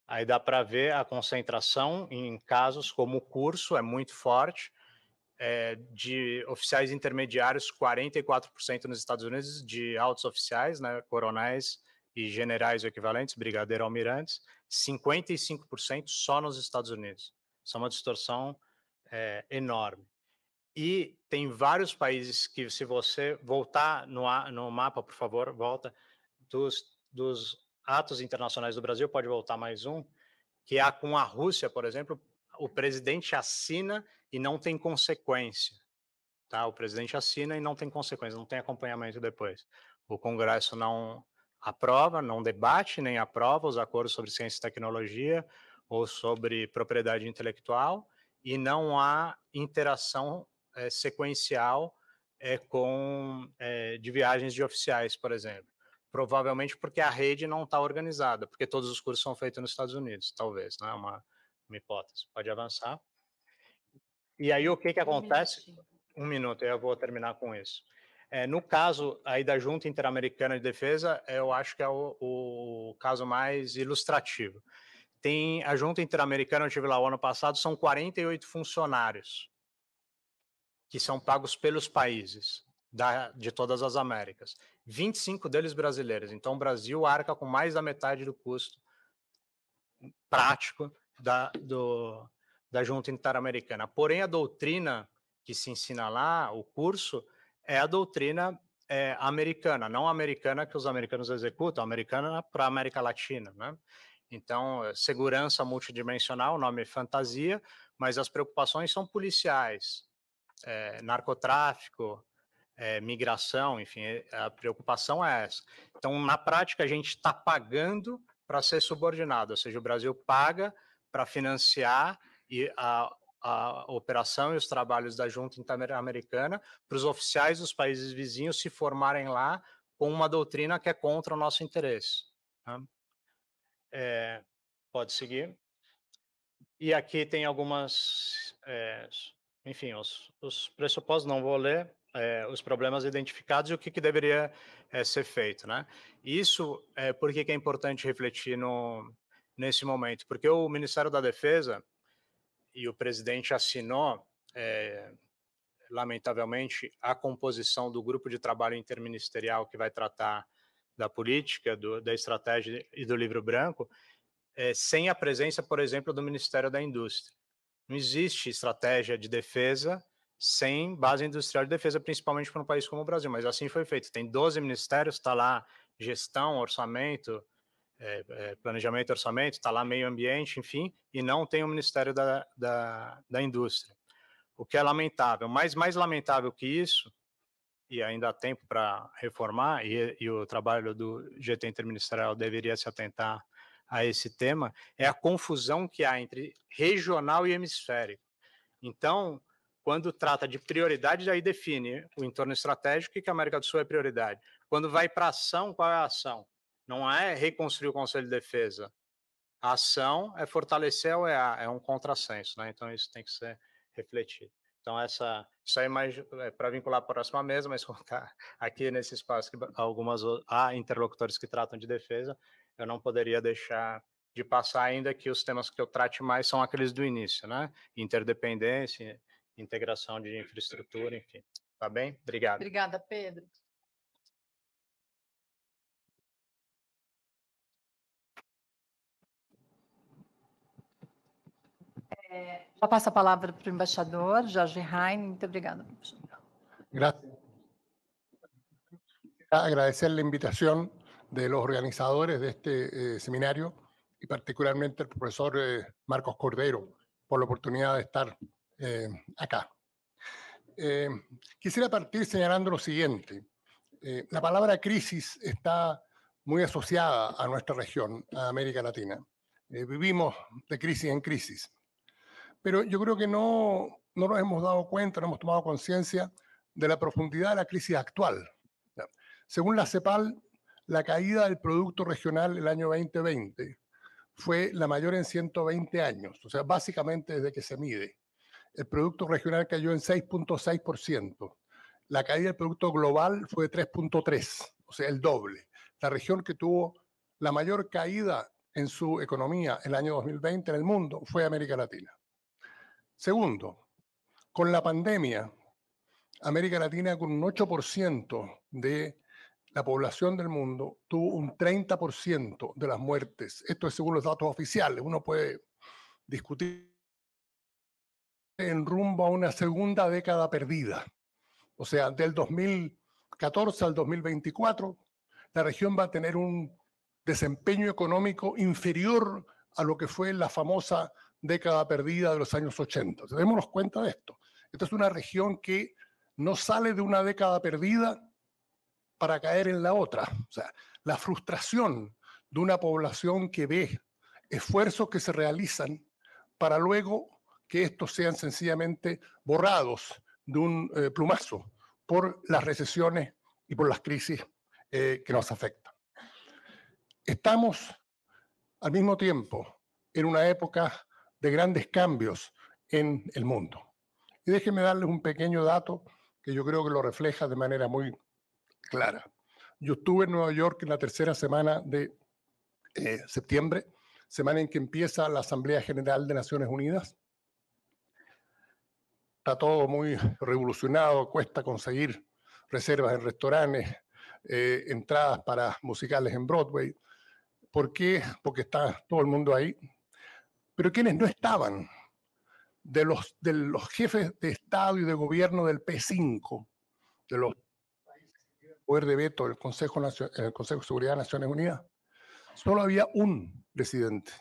S3: Aí dá para ver a concentração em casos como o curso é muito forte, de oficiais intermediários, 44% nos Estados Unidos, de altos oficiais, né, coronéis e generais equivalentes, brigadeiro-almirantes, 55% só nos Estados Unidos. Isso é uma distorção enorme. E tem vários países que, se você voltar no mapa, por favor, volta, dos atos internacionais do Brasil, pode voltar mais um, que há com a Rússia, por exemplo, o presidente assina e não tem consequência. Tá? O presidente assina e não tem consequência, não tem acompanhamento depois. O Congresso não aprova, não debate nem aprova os acordos sobre ciência e tecnologia ou sobre propriedade intelectual, e não há interação sequencial de viagens de oficiais, por exemplo. Provavelmente porque a rede não está organizada, porque todos os cursos são feitos nos Estados Unidos, talvez, não é uma hipótese. Pode avançar. E aí o que acontece? Um minuto, eu vou terminar com isso. No caso aí da Junta Interamericana de Defesa, eu acho que é o caso mais ilustrativo. Tem a Junta Interamericana, eu estive lá o ano passado, são 48 funcionários que são pagos pelos países de todas as Américas. 25 deles brasileiros. Então, o Brasil arca com mais da metade do custo prático da Junta Interamericana. Porém, a doutrina que se ensina lá, o curso, é a doutrina americana, não a americana que os americanos executam, a americana para a América Latina, né? Então, segurança multidimensional, o nome é fantasia, mas as preocupações são policiais, narcotráfico, migração, enfim, a preocupação é essa. Então, na prática, a gente está pagando para ser subordinado, ou seja, o Brasil paga para financiar e a operação e os trabalhos da Junta Interamericana para os oficiais dos países vizinhos se formarem lá com uma doutrina que é contra o nosso interesse. Tá? Pode seguir. E aqui tem algumas, enfim, os pressupostos, não vou ler, os problemas identificados e o que deveria ser feito, né? Isso, por que é importante refletir nesse momento? Porque o Ministério da Defesa e o presidente assinou, lamentavelmente, a composição do grupo de trabalho interministerial que vai tratar da política, da estratégia e do livro branco, sem a presença, por exemplo, do Ministério da Indústria. Não existe estratégia de defesa sem base industrial de defesa, principalmente para um país como o Brasil, mas assim foi feito. Tem 12 ministérios, está lá gestão, orçamento, planejamento e orçamento, está lá meio ambiente, enfim, e não tem o Ministério da Indústria. O que é lamentável, mas mais lamentável que isso, e ainda há tempo para reformar, e o trabalho do GT Interministerial deveria se atentar a esse tema, é a confusão que há entre regional e hemisférico. Então, quando trata de prioridade, aí define o entorno estratégico e que a América do Sul é prioridade. Quando vai para ação, qual é a ação? Não é reconstruir o Conselho de Defesa. A ação é fortalecer a OEA, é um contrassenso, né? Então isso tem que ser refletido. Então isso aí mais para vincular a próxima mesa, mas colocar aqui nesse espaço que há interlocutores que tratam de defesa, eu não poderia deixar de passar ainda que os temas que eu trate mais são aqueles do início, né? Interdependência, integração de infraestrutura, enfim. Tá bem? Obrigado.
S1: Obrigada, Pedro. Já passo a palavra para o embaixador Jorge Hein. Muito obrigada.
S4: Gracias. Agradecer la invitación de los organizadores de este seminario y particularmente al profesor Marcos Cordero por la oportunidad de estar acá. Quisiera partir señalando lo siguiente. La palabra crisis está muy asociada a nuestra región, a América Latina. Vivimos de crisis en crisis. Pero yo creo que no nos hemos dado cuenta, no hemos tomado conciencia de la profundidad de la crisis actual. Según la CEPAL, la caída del Producto Regional el año 2020 fue la mayor en 120 años, o sea, básicamente desde que se mide. El Producto Regional cayó en 6.6%. La caída del Producto Global fue de 3.3%, o sea, el doble. La región que tuvo la mayor caída en su economía el año 2020 en el mundo fue América Latina. Segundo, con la pandemia, América Latina con un 8% de la población del mundo tuvo un 30% de las muertes. Esto es según los datos oficiales. Uno puede discutir en rumbo a una segunda década perdida. O sea, del 2014 al 2024, la región va a tener un desempeño económico inferior a lo que fue la famosa década perdida de los años 80. Démonos cuenta de esto. Esta es una región que no sale de una década perdida para caer en la otra. O sea, la frustración de una población que ve esfuerzos que se realizan para luego que estos sean sencillamente borrados de un plumazo por las recesiones y por las crisis que nos afectan. Estamos al mismo tiempo en una época de grandes cambios en el mundo. Y déjenme darles un pequeño dato que yo creo que lo refleja de manera muy clara. Yo estuve en Nueva York en la tercera semana de septiembre, semana en que empieza la Asamblea General de Naciones Unidas. Está todo muy revolucionado, cuesta conseguir reservas en restaurantes, entradas para musicales en Broadway. ¿Por qué? Porque está todo el mundo ahí. Pero quienes no estaban, de los jefes de Estado y de gobierno del P5, de los países que tienen poder de veto del Consejo de Seguridad de Naciones Unidas, solo había un presidente,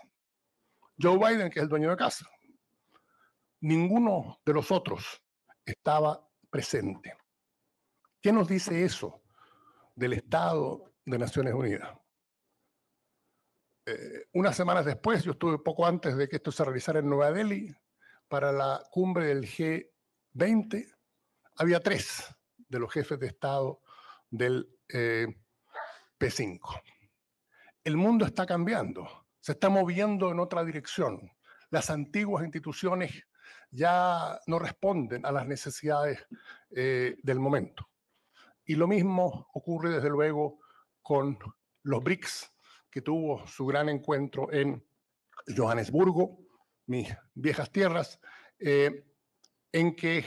S4: Joe Biden, que es el dueño de casa. Ninguno de los otros estaba presente. ¿Qué nos dice eso del Estado de Naciones Unidas? Unas semanas después, yo estuve poco antes de que esto se realizara en Nueva Delhi, para la cumbre del G20, había 3 de los jefes de Estado del P5. El mundo está cambiando, se está moviendo en otra dirección. Las antiguas instituciones ya no responden a las necesidades del momento. Y lo mismo ocurre desde luego con los BRICS, que tuvo su gran encuentro en Johannesburgo, mis viejas tierras, en que,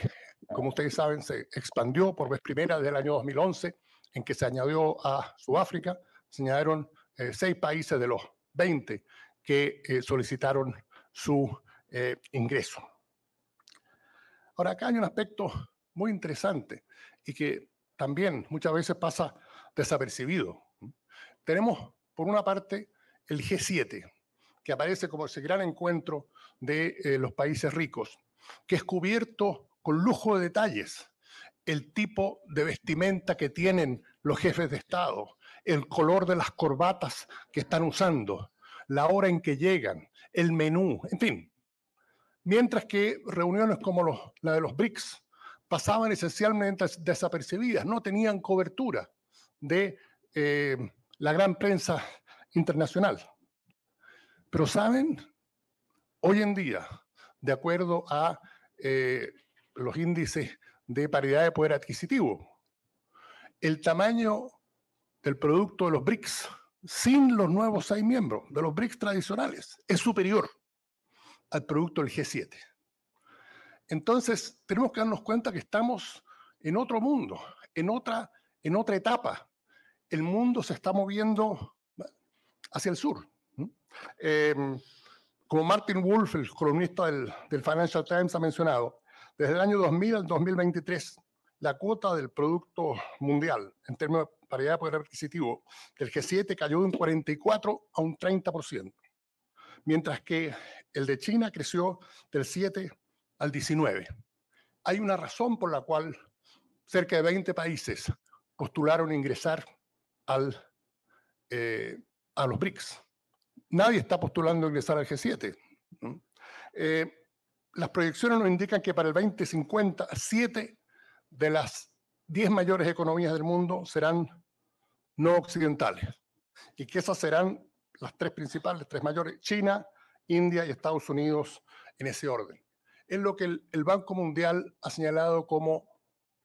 S4: como ustedes saben, se expandió por vez primera desde el año 2011, en que se añadió a Sudáfrica, se añadieron 6 países de los 20 que solicitaron su ingreso. Ahora, acá hay un aspecto muy interesante y que también muchas veces pasa desapercibido. Tenemos, por una parte, el G7, que aparece como ese gran encuentro de los países ricos, que es cubierto con lujo de detalles. El tipo de vestimenta que tienen los jefes de Estado, el color de las corbatas que están usando, la hora en que llegan, el menú, en fin. Mientras que reuniones como la de los BRICS pasaban esencialmente desapercibidas, no tenían cobertura de la gran prensa internacional. Pero saben, hoy en día, de acuerdo a los índices de paridad de poder adquisitivo, el tamaño del producto de los BRICS, sin los nuevos 6 miembros de los BRICS tradicionales, es superior al producto del G7. Entonces, tenemos que darnos cuenta que estamos en otro mundo, en otra etapa. El mundo se está moviendo hacia el sur. Como Martin Wolf, el columnista del Financial Times, ha mencionado, desde el año 2000 al 2023, la cuota del Producto Mundial, en términos de paridad de poder adquisitivo, del G7 cayó de un 44 a un 30%, mientras que el de China creció del 7 al 19. Hay una razón por la cual cerca de 20 países postularon ingresar a los BRICS. Nadie está postulando ingresar al G7. Las proyecciones nos indican que para el 2050, 7 de las 10 mayores economías del mundo serán no occidentales, y que esas serán las 3 principales, 3 mayores: China, India y Estados Unidos, en ese orden. Es lo que el Banco Mundial ha señalado como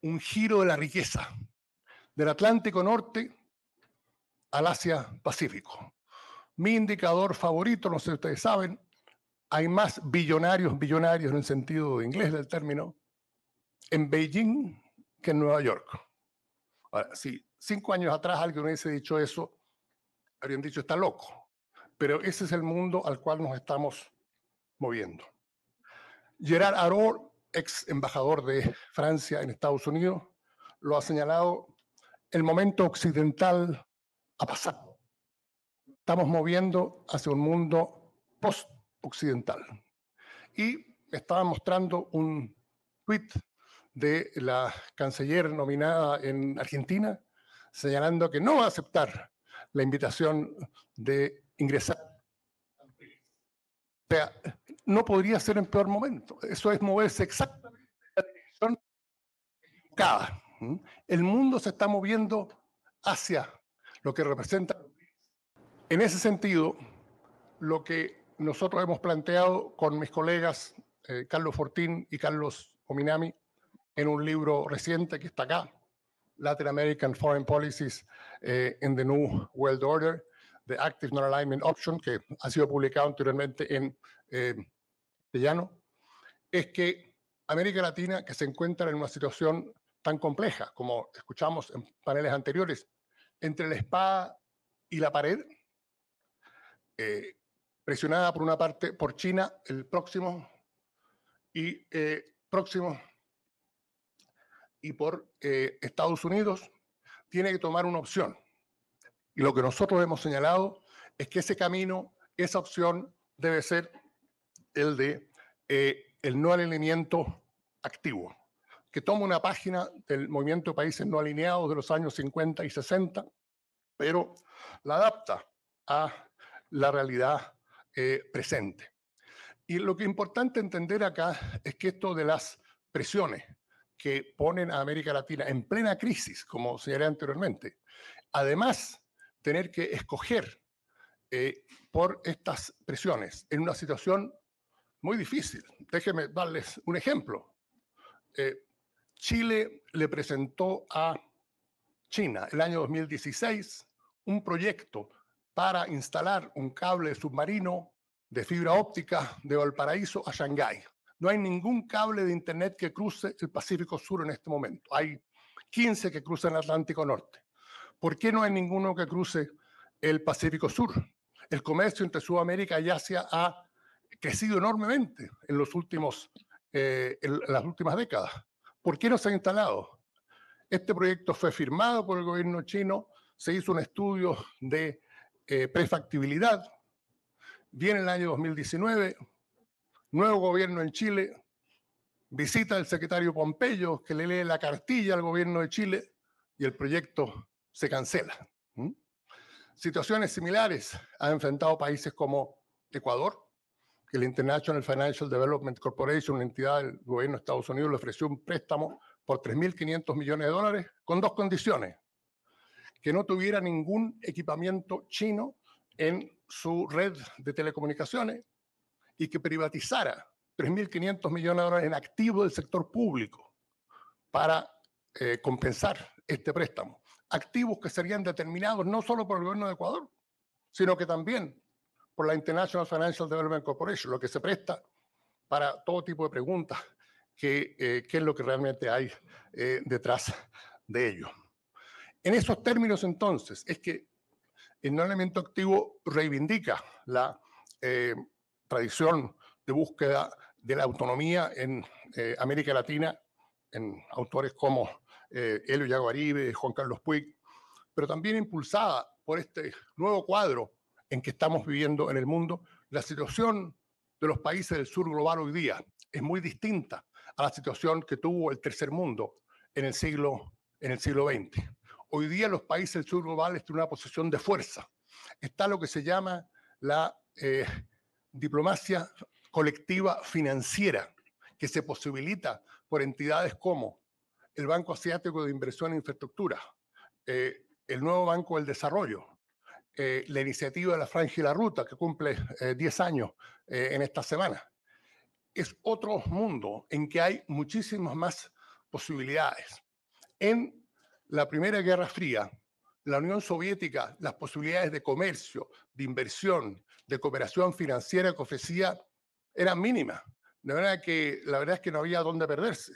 S4: un giro de la riqueza, del Atlántico Norte al Asia-Pacífico. Mi indicador favorito, no sé si ustedes saben, hay más billonarios en el sentido inglés del término, en Beijing que en Nueva York. Ahora, si 5 años atrás alguien hubiese dicho eso, habrían dicho está loco. Pero ese es el mundo al cual nos estamos moviendo. Gerard Araud, ex embajador de Francia en Estados Unidos, lo ha señalado: el momento occidental ha pasado. Estamos moviendo hacia un mundo post-occidental. Y estaba mostrando un tuit de la canciller nominada en Argentina, señalando que no va a aceptar la invitación de ingresar. O sea, no podría ser en peor momento. Eso es moverse exactamente en la dirección equivocada. El mundo se está moviendo hacia lo que representa. En ese sentido, lo que nosotros hemos planteado con mis colegas Carlos Fortín y Carlos Ominami en un libro reciente que está acá, Latin American Foreign Policies in the New World Order, The Active Non-Alignment Option, que ha sido publicado anteriormente en castellano, es que América Latina, que se encuentra en una situación tan compleja, como escuchamos en paneles anteriores, entre la espada y la pared, presionada por una parte por China, el próximo, y por Estados Unidos, tiene que tomar una opción. Y lo que nosotros hemos señalado es que ese camino, esa opción, debe ser el de el no alineamiento activo, que toma una página del movimiento de países no alineados de los años 50 y 60, pero la adapta a la realidad presente. Y lo que es importante entender acá es que esto de las presiones que ponen a América Latina en plena crisis, como señalé anteriormente, además tener que escoger por estas presiones en una situación muy difícil. Déjenme darles un ejemplo. Chile le presentó a China el año 2016 un proyecto para instalar un cable submarino de fibra óptica de Valparaíso a Shanghái. No hay ningún cable de internet que cruce el Pacífico Sur en este momento. Hay 15 que cruzan el Atlántico Norte. ¿Por qué no hay ninguno que cruce el Pacífico Sur? El comercio entre Sudamérica y Asia ha crecido enormemente en las últimas décadas. ¿Por qué no se ha instalado? Este proyecto fue firmado por el gobierno chino, se hizo un estudio de prefactibilidad, viene el año 2019, nuevo gobierno en Chile, visita el secretario Pompeyo, que le lee la cartilla al gobierno de Chile y el proyecto se cancela. Situaciones similares han enfrentado países como Ecuador, que el International Financial Development Corporation, una entidad del gobierno de Estados Unidos, le ofreció un préstamo por $3.500 millones con dos condiciones: que no tuviera ningún equipamiento chino en su red de telecomunicaciones y que privatizara $3.500 millones en activos del sector público para compensar este préstamo. Activos que serían determinados no solo por el gobierno de Ecuador, sino que también por la International Financial Development Corporation, lo que se presta para todo tipo de preguntas, qué es lo que realmente hay detrás de ello. En esos términos, entonces, es que el no elemento activo reivindica la tradición de búsqueda de la autonomía en América Latina, en autores como Elio Yago Aribe, Juan Carlos Puig, pero también impulsada por este nuevo cuadro en que estamos viviendo en el mundo. La situación de los países del sur global hoy día es muy distinta a la situación que tuvo el tercer mundo en el siglo XX. Hoy día los países del sur global están en una posición de fuerza. Está lo que se llama la diplomacia colectiva financiera, que se posibilita por entidades como el Banco Asiático de Inversión e Infraestructura, el nuevo Banco del Desarrollo, la iniciativa de la Franja y la Ruta, que cumple 10 años en esta semana. Es otro mundo en que hay muchísimas más posibilidades. En la Primera Guerra Fría, la Unión Soviética, las posibilidades de comercio, de inversión, de cooperación financiera que ofrecía eran mínimas. De manera que la verdad es que no había dónde perderse.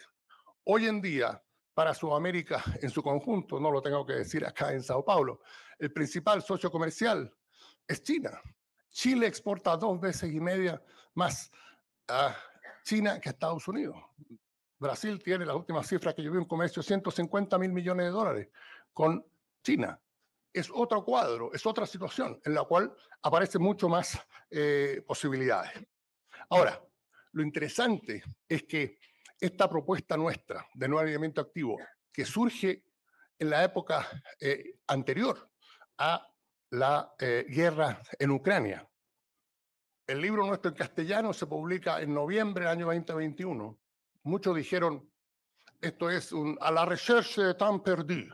S4: Hoy en día, para Sudamérica en su conjunto, no lo tengo que decir acá en Sao Paulo, el principal socio comercial es China. Chile exporta 2,5 veces más a China que a Estados Unidos. Brasil tiene las últimas cifras que yo vi, un comercio de $150.000 millones con China. Es otro cuadro, es otra situación en la cual aparecen mucho más posibilidades. Ahora, lo interesante es que esta propuesta nuestra de nuevo alineamiento activo, que surge en la época anterior a la guerra en Ucrania. El libro nuestro en castellano se publica en noviembre del año 2021. Muchos dijeron, esto es a la recherche de temps perdu.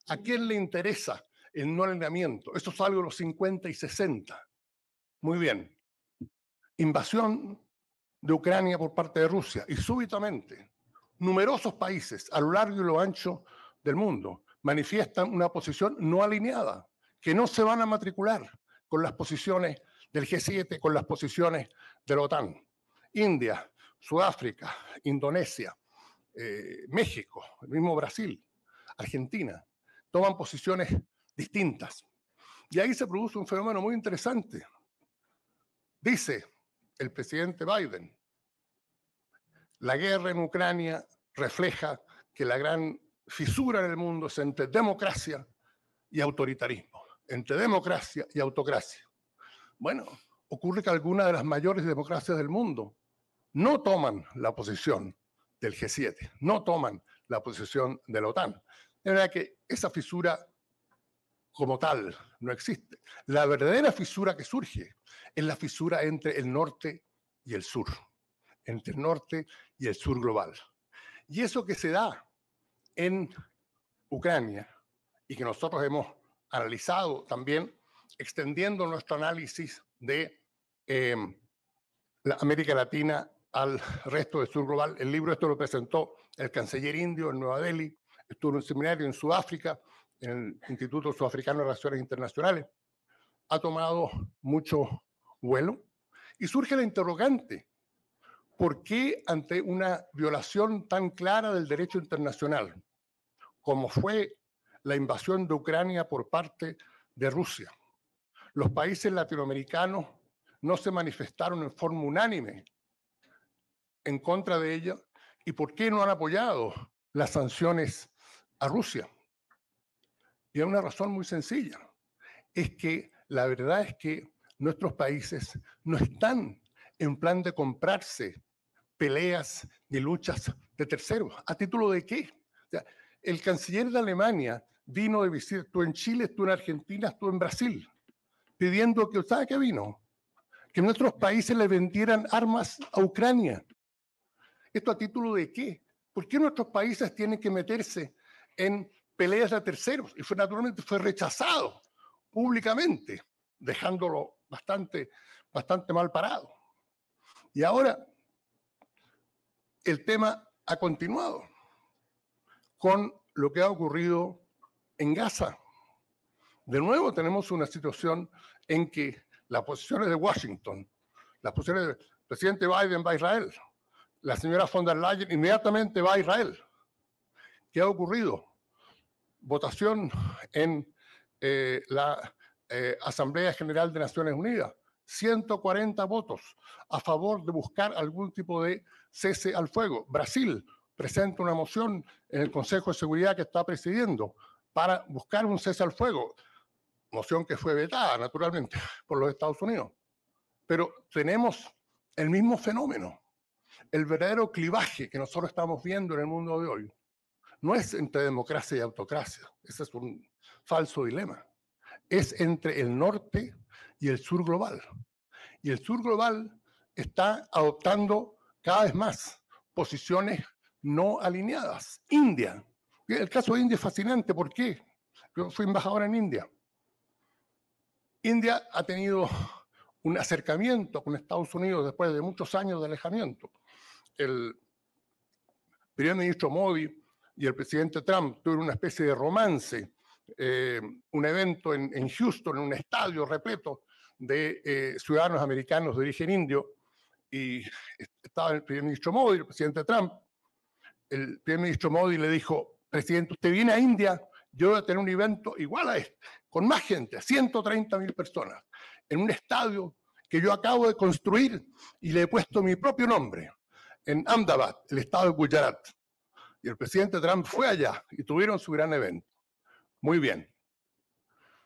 S4: ¿A quién le interesa el no alineamiento? Eso es algo de los 50 y 60. Muy bien. Invasión de Ucrania por parte de Rusia y súbitamente numerosos países a lo largo y lo ancho del mundo manifiestan una posición no alineada, que no se van a matricular con las posiciones del G7, con las posiciones de la OTAN. India, Sudáfrica, Indonesia, México, el mismo Brasil, Argentina, toman posiciones distintas. Y ahí se produce un fenómeno muy interesante. Dice el presidente Biden, la guerra en Ucrania refleja que la gran fisura en el mundo es entre democracia y autoritarismo, entre democracia y autocracia. Bueno, ocurre que algunas de las mayores democracias del mundo no toman la posición del G7, no toman la posición de la OTAN. De verdad que esa fisura como tal no existe. La verdadera fisura que surge es la fisura entre el norte y el sur, entre el norte y el sur global. Y eso que se da en Ucrania y que nosotros hemos analizado también, extendiendo nuestro análisis de la América Latina al resto del sur global. El libro esto lo presentó el canciller indio en Nueva Delhi, estuvo en un seminario en Sudáfrica, en el Instituto Sudafricano de Relaciones Internacionales. Ha tomado mucho vuelo y surge la interrogante: ¿por qué ante una violación tan clara del derecho internacional, como fue la invasión de Ucrania por parte de Rusia, los países latinoamericanos no se manifestaron en forma unánime en contra de ella? ¿Y por qué no han apoyado las sanciones a Rusia? Y hay una razón muy sencilla. Es que la verdad es que nuestros países no están en plan de comprarse peleas ni luchas de terceros. ¿A título de qué? O sea, el canciller de Alemania vino de visita, tú en Chile, tú en Argentina, tú en Brasil, pidiendo que, ¿sabe qué vino? Que nuestros países le vendieran armas a Ucrania. ¿Esto a título de qué? ¿Por qué nuestros países tienen que meterse en peleas de terceros? Y naturalmente fue rechazado públicamente, dejándolo bastante mal parado. Y ahora el tema ha continuado con lo que ha ocurrido en Gaza. De nuevo tenemos una situación en que las posiciones de Washington, las posiciones del presidente Biden va a Israel, la señora von der Leyen inmediatamente va a Israel. ¿Qué ha ocurrido? Votación en la Asamblea General de Naciones Unidas. 140 votos a favor de buscar algún tipo de cese al fuego. Brasil presenta una moción en el Consejo de Seguridad que está presidiendo para buscar un cese al fuego. Moción que fue vetada, naturalmente, por los Estados Unidos. Pero tenemos el mismo fenómeno. El verdadero clivaje que nosotros estamos viendo en el mundo de hoy no es entre democracia y autocracia. Ese es un falso dilema. Es entre el norte y el sur global. Y el sur global está adoptando cada vez más posiciones no alineadas. India. El caso de India es fascinante. ¿Por qué? Yo fui embajador en India. India ha tenido un acercamiento con Estados Unidos después de muchos años de alejamiento. El primer ministro Modi y el presidente Trump tuvieron una especie de romance, un evento en Houston, en un estadio repleto de ciudadanos americanos de origen indio, y estaba el primer ministro Modi y el presidente Trump. El primer ministro Modi le dijo: presidente, usted viene a India, yo voy a tener un evento igual a este, con más gente, 130.000 personas, en un estadio que yo acabo de construir y le he puesto mi propio nombre, en Ahmedabad, el estado de Gujarat. Y el presidente Trump fue allá y tuvieron su gran evento. Muy bien.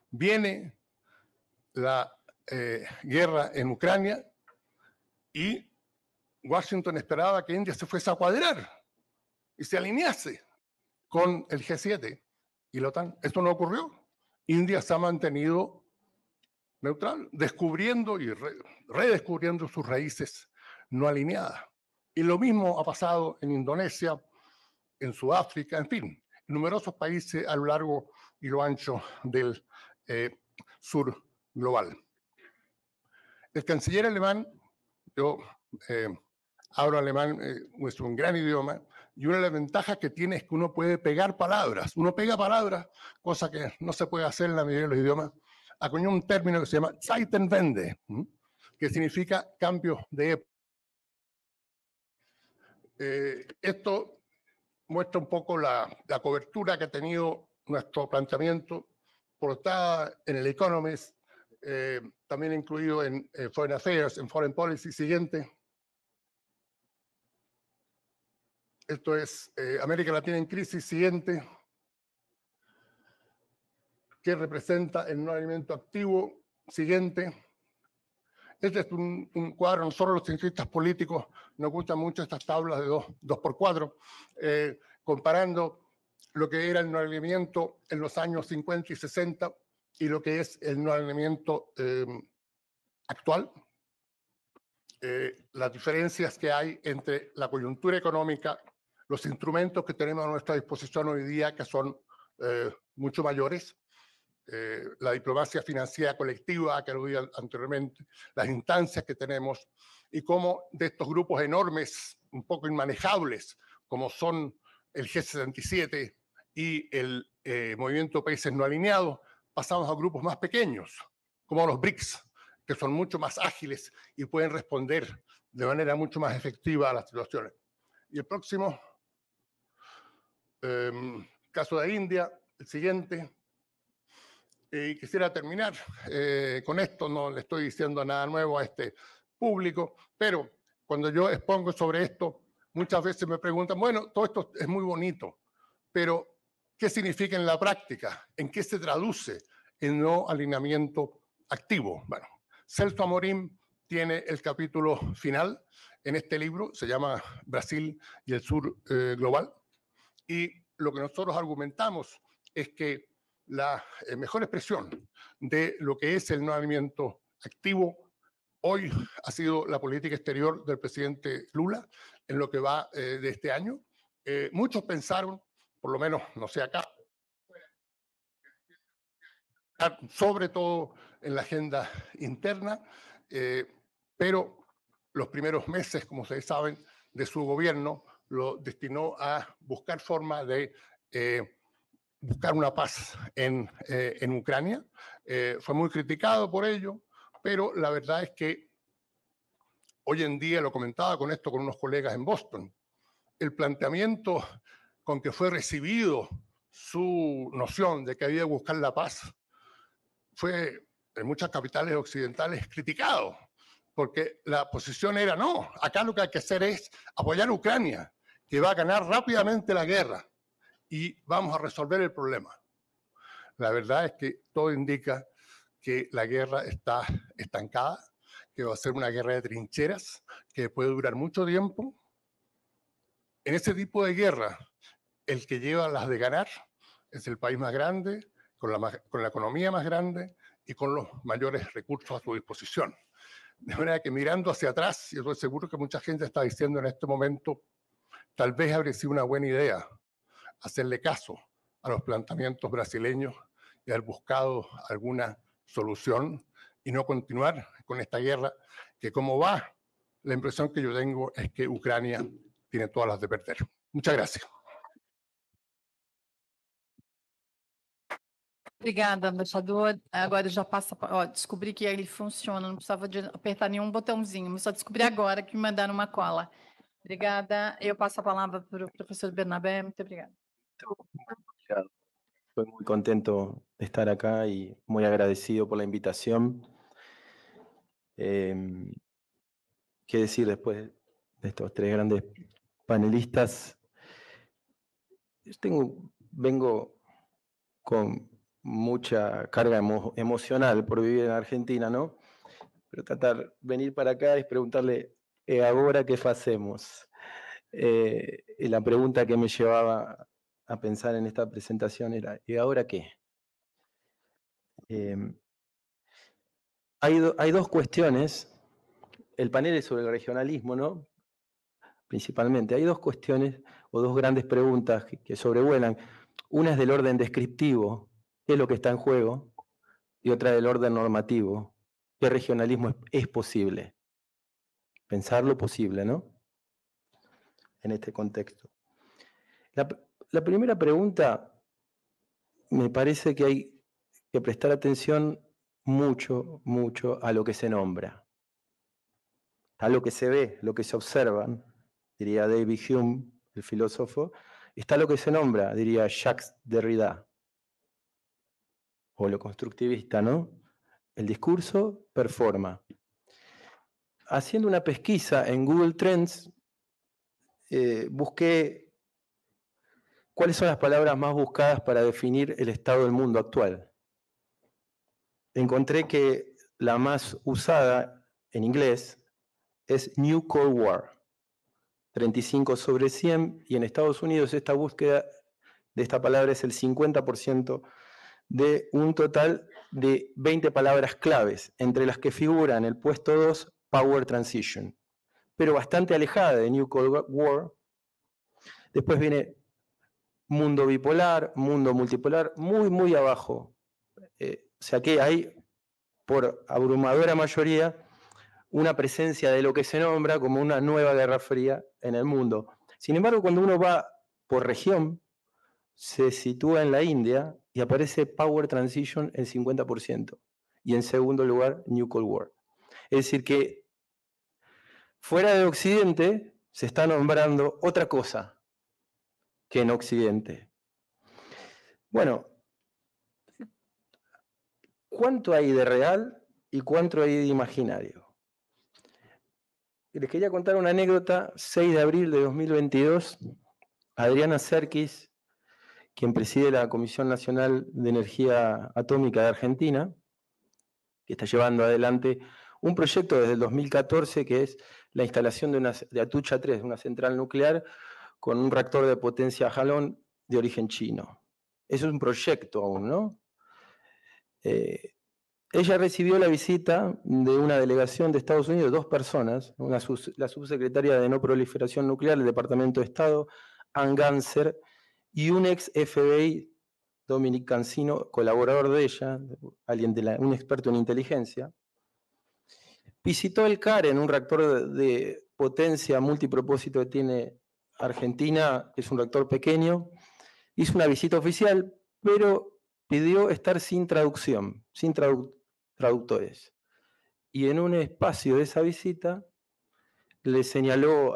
S4: Viene la guerra en Ucrania y Washington esperaba que India se fuese a cuadrar y se alinease con el G7 y la OTAN. Esto no ocurrió. India se ha mantenido neutral, descubriendo y redescubriendo sus raíces no alineadas. Y lo mismo ha pasado en Indonesia, en Sudáfrica, en fin, en numerosos países a lo largo y lo ancho del sur global. El canciller alemán, yo hablo alemán, es un gran idioma, y una de las ventajas que tiene es que uno puede pegar palabras. Uno pega palabras, cosa que no se puede hacer en la mayoría de los idiomas. Acuñó un término que se llama Zeitenwende, que significa cambio de época. Esto muestra un poco la cobertura que ha tenido nuestro planteamiento, portada en el Economist, también incluido en Foreign Affairs, en Foreign Policy. Siguiente. Esto es América Latina en crisis. Siguiente. ¿Qué representa el no alineamiento activo? Siguiente. Este es un cuadro, nosotros los cientistas políticos nos gustan mucho estas tablas de 2x4, comparando lo que era el no alineamiento en los años 50 y 60 y lo que es el no alineamiento actual. las diferencias que hay entre la coyuntura económica, los instrumentos que tenemos a nuestra disposición hoy día, que son mucho mayores, la diplomacia financiera colectiva que aludí anteriormente, las instancias que tenemos, y cómo de estos grupos enormes, un poco inmanejables, como son el G77 y el Movimiento de Países No Alineados, pasamos a grupos más pequeños, como los BRICS, que son mucho más ágiles y pueden responder de manera mucho más efectiva a las situaciones. Y el próximo, caso de India, el siguiente. Y quisiera terminar con esto, no le estoy diciendo nada nuevo a este público, pero cuando yo expongo sobre esto, muchas veces me preguntan, bueno, todo esto es muy bonito, pero ¿qué significa en la práctica? ¿En qué se traduce el no alineamiento activo? Bueno, Celso Amorim tiene el capítulo final en este libro, se llama Brasil y el Sur Global, y lo que nosotros argumentamos es que la mejor expresión de lo que es el no alineamiento activo hoy ha sido la política exterior del presidente Lula en lo que va de este año. Muchos pensaron, por lo menos, no sé acá, sobre todo en la agenda interna, pero los primeros meses, como ustedes saben, de su gobierno lo destinó a buscar forma de buscar una paz en Ucrania. Fue muy criticado por ello, pero la verdad es que hoy en día, lo comentaba con esto con unos colegas en Boston, el planteamiento con que fue recibido su noción de que había que buscar la paz fue en muchas capitales occidentales criticado, porque la posición era, no, acá lo que hay que hacer es apoyar a Ucrania, que va a ganar rápidamente la guerra y vamos a resolver el problema. La verdad es que todo indica que la guerra está estancada, que va a ser una guerra de trincheras, que puede durar mucho tiempo. En ese tipo de guerra, el que lleva las de ganar es el país más grande, con la economía más grande y con los mayores recursos a su disposición. De manera que mirando hacia atrás, yo estoy seguro que mucha gente está diciendo en este momento, tal vez habría sido una buena idea hacerle caso a los planteamientos brasileños y haber buscado alguna solución y no continuar con esta guerra que, como va, la impresión que yo tengo es que Ucrania tiene todas las de perder. Muchas gracias.
S1: Obrigada, embaixador. Agora já passa. Ó, descobri que ele funciona, não precisava de apertar nenhum botãozinho, mas só descobri agora que me mandaram uma cola. Obrigada. Eu passo a palavra para o professor Bernabé. Muito obrigada.
S5: Estoy muy contento de estar acá y muy agradecido por la invitación. ¿Qué decir después de estos tres grandes panelistas? Vengo con mucha carga emocional por vivir en Argentina, ¿no? Pero venir para acá es preguntarle, ¿ahora qué hacemos? Y la pregunta que me llevaba a pensar en esta presentación era, ¿y ahora qué? Hay dos cuestiones. El panel es sobre el regionalismo, ¿no? Principalmente. Hay dos cuestiones o dos grandes preguntas que sobrevuelan. Una es del orden descriptivo, ¿qué es lo que está en juego? Y otra del orden normativo, ¿qué regionalismo es posible? Pensar lo posible, ¿no? En este contexto. La primera pregunta, me parece que hay que prestar atención mucho a lo que se nombra, a lo que se ve, lo que se observa, diría David Hume, el filósofo, está lo que se nombra, diría Jacques Derrida, o lo constructivista, ¿no? El discurso performa. Haciendo una pesquisa en Google Trends, busqué cuáles son las palabras más buscadas para definir el estado del mundo actual. Encontré que la más usada en inglés es New Cold War, 35 sobre 100, y en Estados Unidos esta búsqueda de esta palabra es el 50% de un total de 20 palabras claves, entre las que figuran el puesto 2, Power Transition, pero bastante alejada de New Cold War. Después viene mundo bipolar, mundo multipolar, muy, muy abajo. O sea que hay, por abrumadora mayoría, una presencia de lo que se nombra como una nueva Guerra Fría en el mundo. Sin embargo, cuando uno va por región, se sitúa en la India y aparece Power Transition en 50%. Y en segundo lugar, New Cold War. Es decir que fuera de Occidente se está nombrando otra cosa que en Occidente. Bueno, ¿cuánto hay de real y cuánto hay de imaginario? Les quería contar una anécdota. 6 de abril de 2022, Adriana Serkis, quien preside la Comisión Nacional de Energía Atómica de Argentina, que está llevando adelante un proyecto desde el 2014 que es la instalación de Atucha 3, una central nuclear con un reactor de potencia Jalón de origen chino. Eso es un proyecto aún, ¿no? Ella recibió la visita de una delegación de Estados Unidos, 2 personas, la subsecretaria de No Proliferación Nuclear del Departamento de Estado, Ann Ganser, y un ex FBI, Dominic Cancino, colaborador de ella, un experto en inteligencia. Visitó el CAREN, un reactor de potencia multipropósito que tiene Argentina, que es un reactor pequeño. Hizo una visita oficial, pero pidió estar sin traducción, sin traductores. Y en un espacio de esa visita le señaló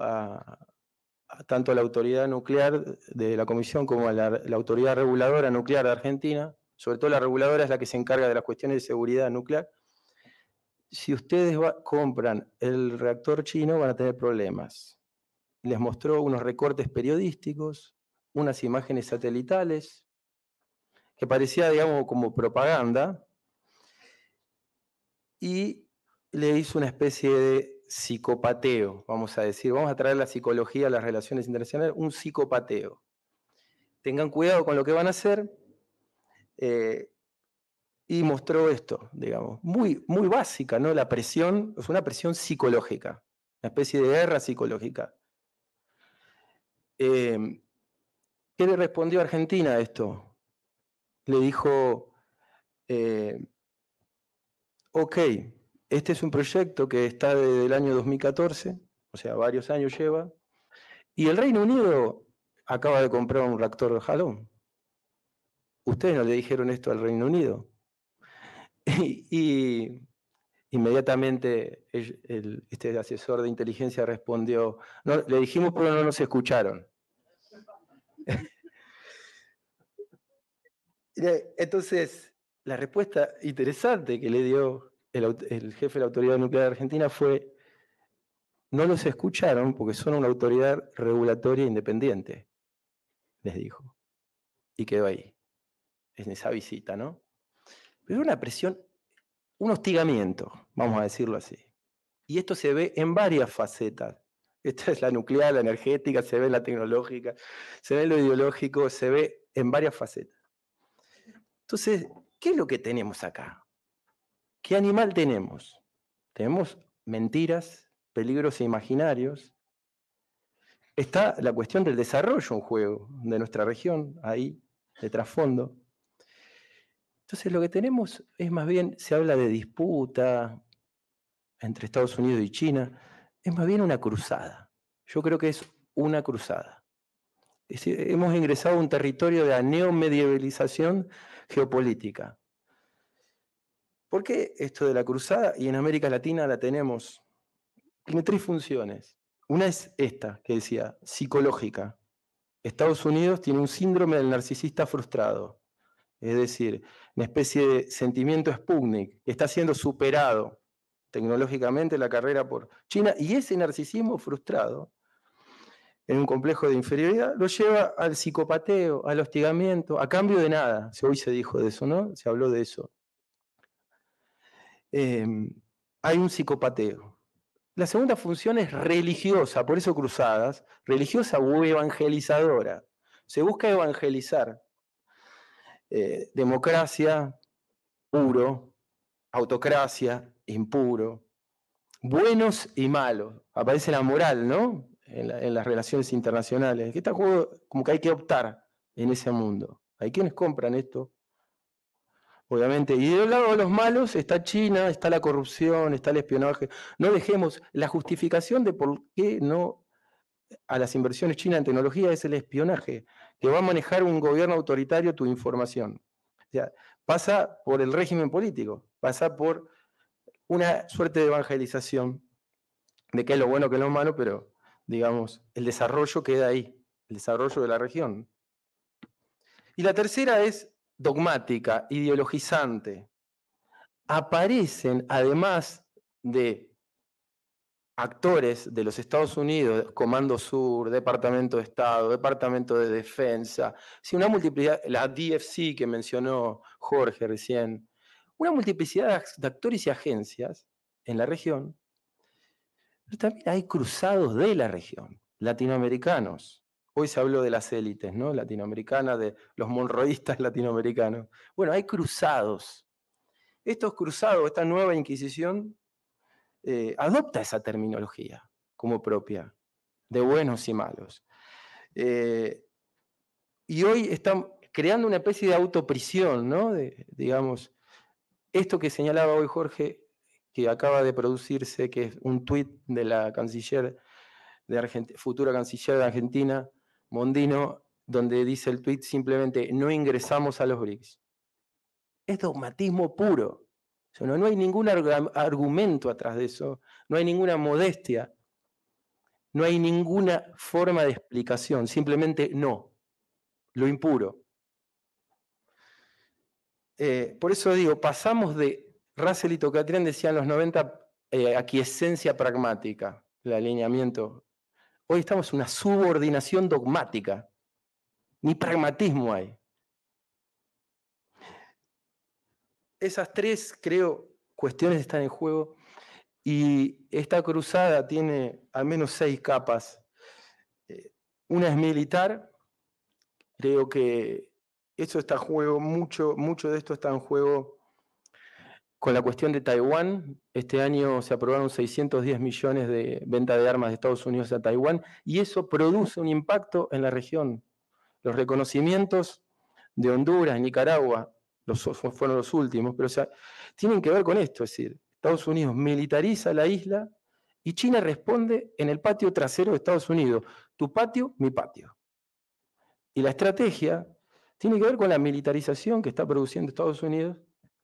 S5: tanto a la autoridad nuclear de la Comisión como a la autoridad reguladora nuclear de Argentina, sobre todo la reguladora es la que se encarga de las cuestiones de seguridad nuclear. Si ustedes compran el reactor chino van a tener problemas. Les mostró unos recortes periodísticos, unas imágenes satelitales, que parecía, digamos, como propaganda, y le hizo una especie de psicopateo, vamos a decir. Vamos a traer la psicología a las relaciones internacionales, un psicopateo. Tengan cuidado con lo que van a hacer. Y mostró esto, digamos, muy, muy básica, ¿no? La presión, es una presión psicológica, una especie de guerra psicológica. ¿Qué le respondió Argentina a esto? Le dijo, ok, este es un proyecto que está desde el año 2014, o sea, varios años lleva, y el Reino Unido acaba de comprar un reactor de Jalón. Ustedes no le dijeron esto al Reino Unido. Y inmediatamente este asesor de inteligencia respondió, no, le dijimos pero no nos escucharon. Entonces, la respuesta interesante que le dio el jefe de la Autoridad Nuclear de Argentina fue, no los escucharon porque son una autoridad regulatoria independiente, les dijo. Y quedó ahí, en esa visita, ¿no? Pero una presión, un hostigamiento, vamos a decirlo así. Y esto se ve en varias facetas. Esta es la nuclear, la energética, se ve en la tecnológica, se ve en lo ideológico, se ve en varias facetas. Entonces, ¿qué es lo que tenemos acá? ¿Qué animal tenemos? Tenemos mentiras, peligros imaginarios. Está la cuestión del desarrollo en juego de nuestra región, ahí, de trasfondo. Entonces, lo que tenemos es más bien, se habla de disputa entre Estados Unidos y China, es más bien una cruzada. Yo creo que es una cruzada. Es decir, hemos ingresado a un territorio de la neomedievalización geopolítica. ¿Por qué esto de la cruzada? Y en América Latina la tenemos. Tiene 3 funciones. Una es esta, que decía, psicológica. Estados Unidos tiene un síndrome del narcisista frustrado. Es decir, una especie de sentimiento Sputnik, que está siendo superado tecnológicamente la carrera por China, y ese narcisismo frustrado, en un complejo de inferioridad, lo lleva al psicopateo, al hostigamiento, a cambio de nada. Hoy se dijo de eso, ¿no? Se habló de eso. Hay un psicopateo. La segunda función es religiosa, por eso cruzadas, religiosa o evangelizadora. Se busca evangelizar. Democracia, puro, autocracia, impuro. buenos y malos. Aparece la moral, ¿no? En las relaciones internacionales. Que está en juego, como que hay que optar en ese mundo. Hay quienes compran esto, obviamente. Y del lado de los malos está China, está la corrupción, está el espionaje. No dejemos la justificación de por qué no a las inversiones chinas en tecnología es el espionaje, que va a manejar un gobierno autoritario tu información. O sea, pasa por el régimen político, pasa por una suerte de evangelización de qué es lo bueno, qué es lo malo, pero digamos, el desarrollo queda ahí, el desarrollo de la región. Y la tercera es dogmática, ideologizante. Aparecen, además de actores de los Estados Unidos, Comando Sur, Departamento de Estado, Departamento de Defensa, sí, una multiplicidad, la DFC que mencionó Jorge recién, una multiplicidad de actores y agencias en la región, pero también hay cruzados de la región, latinoamericanos. Hoy se habló de las élites, ¿no? Latinoamericanas, de los monroístas latinoamericanos. Bueno, hay cruzados. Estos cruzados, esta nueva Inquisición, adopta esa terminología como propia, de buenos y malos. Y hoy están creando una especie de autoprisión, ¿no? Digamos, esto que señalaba hoy Jorge, que acaba de producirse, que es un tuit de la canciller futura canciller de Argentina, Mondino, donde dice el tuit simplemente, no ingresamos a los BRICS. Es dogmatismo puro. O sea, no hay ningún argumento atrás de eso, no hay ninguna modestia, no hay ninguna forma de explicación, simplemente no, lo impuro. Por eso digo, pasamos de, Russell y Tocatrián decían en los 90, aquiescencia pragmática, el alineamiento. Hoy estamos en una subordinación dogmática, ni pragmatismo hay. Esas tres, creo, cuestiones están en juego y esta cruzada tiene al menos 6 capas. Una es militar, creo que eso está en juego, mucho de esto está en juego con la cuestión de Taiwán. Este año se aprobaron 610 millones de venta de armas de Estados Unidos a Taiwán y eso produce un impacto en la región. Los reconocimientos de Honduras, Nicaragua, fueron los últimos, pero o sea, tienen que ver con esto, es decir, Estados Unidos militariza la isla y China responde en el patio trasero de Estados Unidos, tu patio, mi patio. Y la estrategia tiene que ver con la militarización que está produciendo Estados Unidos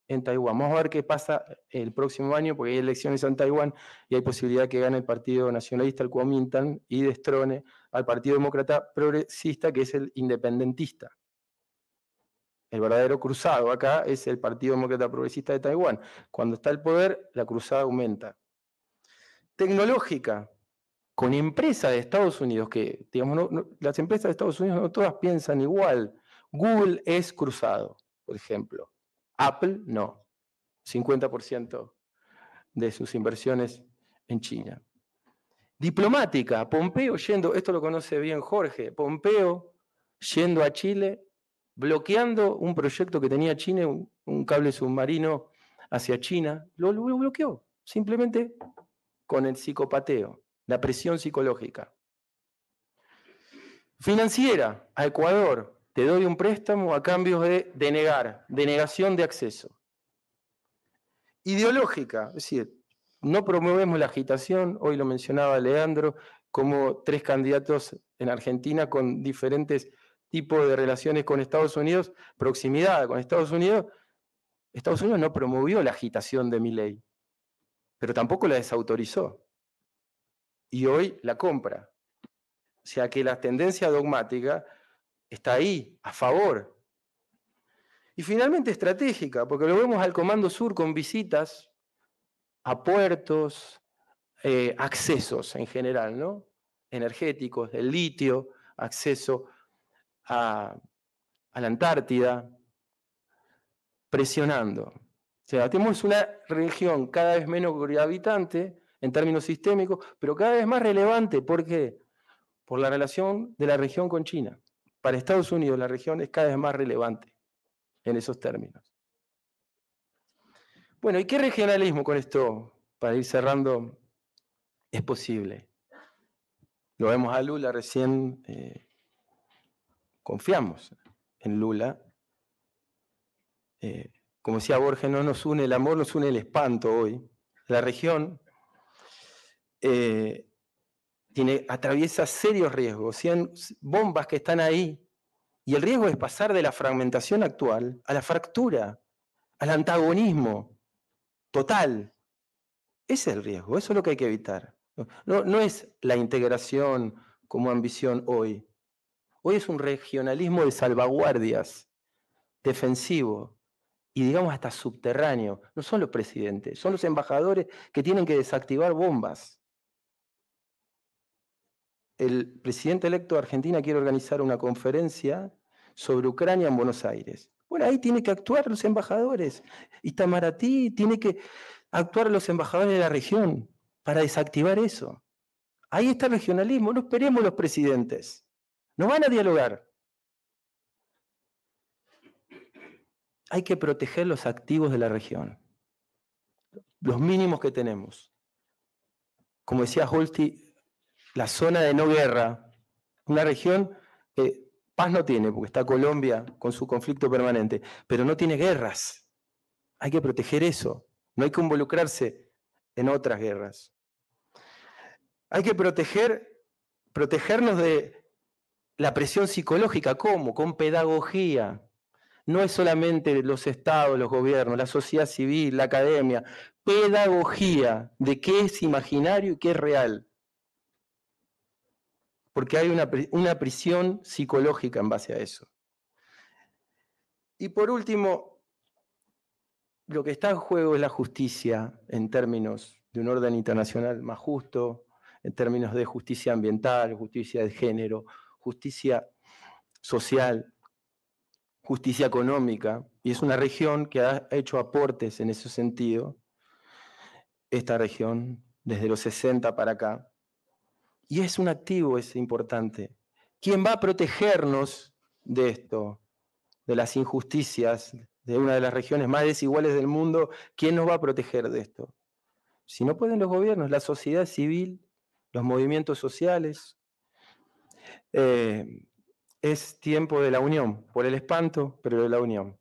S5: en Taiwán. Vamos a ver qué pasa el próximo año, porque hay elecciones en Taiwán y hay posibilidad que gane el Partido Nacionalista, el Kuomintang, y destrone al Partido Demócrata Progresista, que es el independentista. El verdadero cruzado acá es el Partido Demócrata Progresista de Taiwán. Cuando está el poder, la cruzada aumenta. Tecnológica, con empresas de Estados Unidos, que digamos, las empresas de Estados Unidos no todas piensan igual. Google es cruzado, por ejemplo. Apple no. 50% de sus inversiones en China. Diplomática, Pompeo yendo, esto lo conoce bien Jorge, Pompeo yendo a Chile, bloqueando un proyecto que tenía China, un cable submarino hacia China, lo bloqueó, simplemente con el psicopateo, la presión psicológica. Financiera, a Ecuador, te doy un préstamo a cambio de denegación de acceso. Ideológica, es decir, no promovemos la agitación, hoy lo mencionaba Leandro, como 3 candidatos en Argentina con diferentes tipos de relaciones con Estados Unidos, proximidad con Estados Unidos no promovió la agitación de Milei, pero tampoco la desautorizó. Y hoy la compra. O sea que la tendencia dogmática está ahí, a favor. Y finalmente estratégica, porque lo vemos al Comando Sur con visitas a puertos, accesos en general, ¿no? Energéticos, el litio, acceso a la Antártida, presionando. O sea, tenemos una región cada vez menos habitante en términos sistémicos, pero cada vez más relevante. ¿Por qué? Por la relación de la región con China. Para Estados Unidos la región es cada vez más relevante en esos términos. Bueno, ¿y qué regionalismo con esto? Para ir cerrando es posible. Lo vemos a Lula recién, confiamos en Lula. Como decía Borges, no nos une el amor, nos une el espanto hoy. La región atraviesa serios riesgos, 100 bombas que están ahí, y el riesgo es pasar de la fragmentación actual a la fractura, al antagonismo total. Ese es el riesgo, eso es lo que hay que evitar. No es la integración como ambición hoy. Hoy es un regionalismo de salvaguardias, defensivo, y digamos hasta subterráneo. No son los presidentes, son los embajadores que tienen que desactivar bombas. El presidente electo de Argentina quiere organizar una conferencia sobre Ucrania en Buenos Aires. Bueno, ahí tienen que actuar los embajadores. Itamaraty tiene que actuar los embajadores de la región para desactivar eso. Ahí está el regionalismo, no esperemos los presidentes. No van a dialogar. Hay que proteger los activos de la región, los mínimos que tenemos. Como decía Holti, la zona de no guerra, una región que paz no tiene, porque está Colombia con su conflicto permanente, pero no tiene guerras. Hay que proteger eso, no hay que involucrarse en otras guerras. Hay que protegernos de la presión psicológica. ¿Cómo? Con pedagogía. No es solamente los estados, los gobiernos, la sociedad civil, la academia. Pedagogía de qué es imaginario y qué es real. Porque hay una prisión psicológica en base a eso. Y por último, lo que está en juego es la justicia en términos de un orden internacional más justo, en términos de justicia ambiental, justicia de género, justicia social, justicia económica, y es una región que ha hecho aportes en ese sentido, esta región, desde los 60 para acá. Y es un activo, es importante. ¿Quién va a protegernos de esto, de las injusticias, de una de las regiones más desiguales del mundo? ¿Quién nos va a proteger de esto? Si no pueden los gobiernos, la sociedad civil, los movimientos sociales. Es tiempo de la unión, por el espanto, pero de la unión.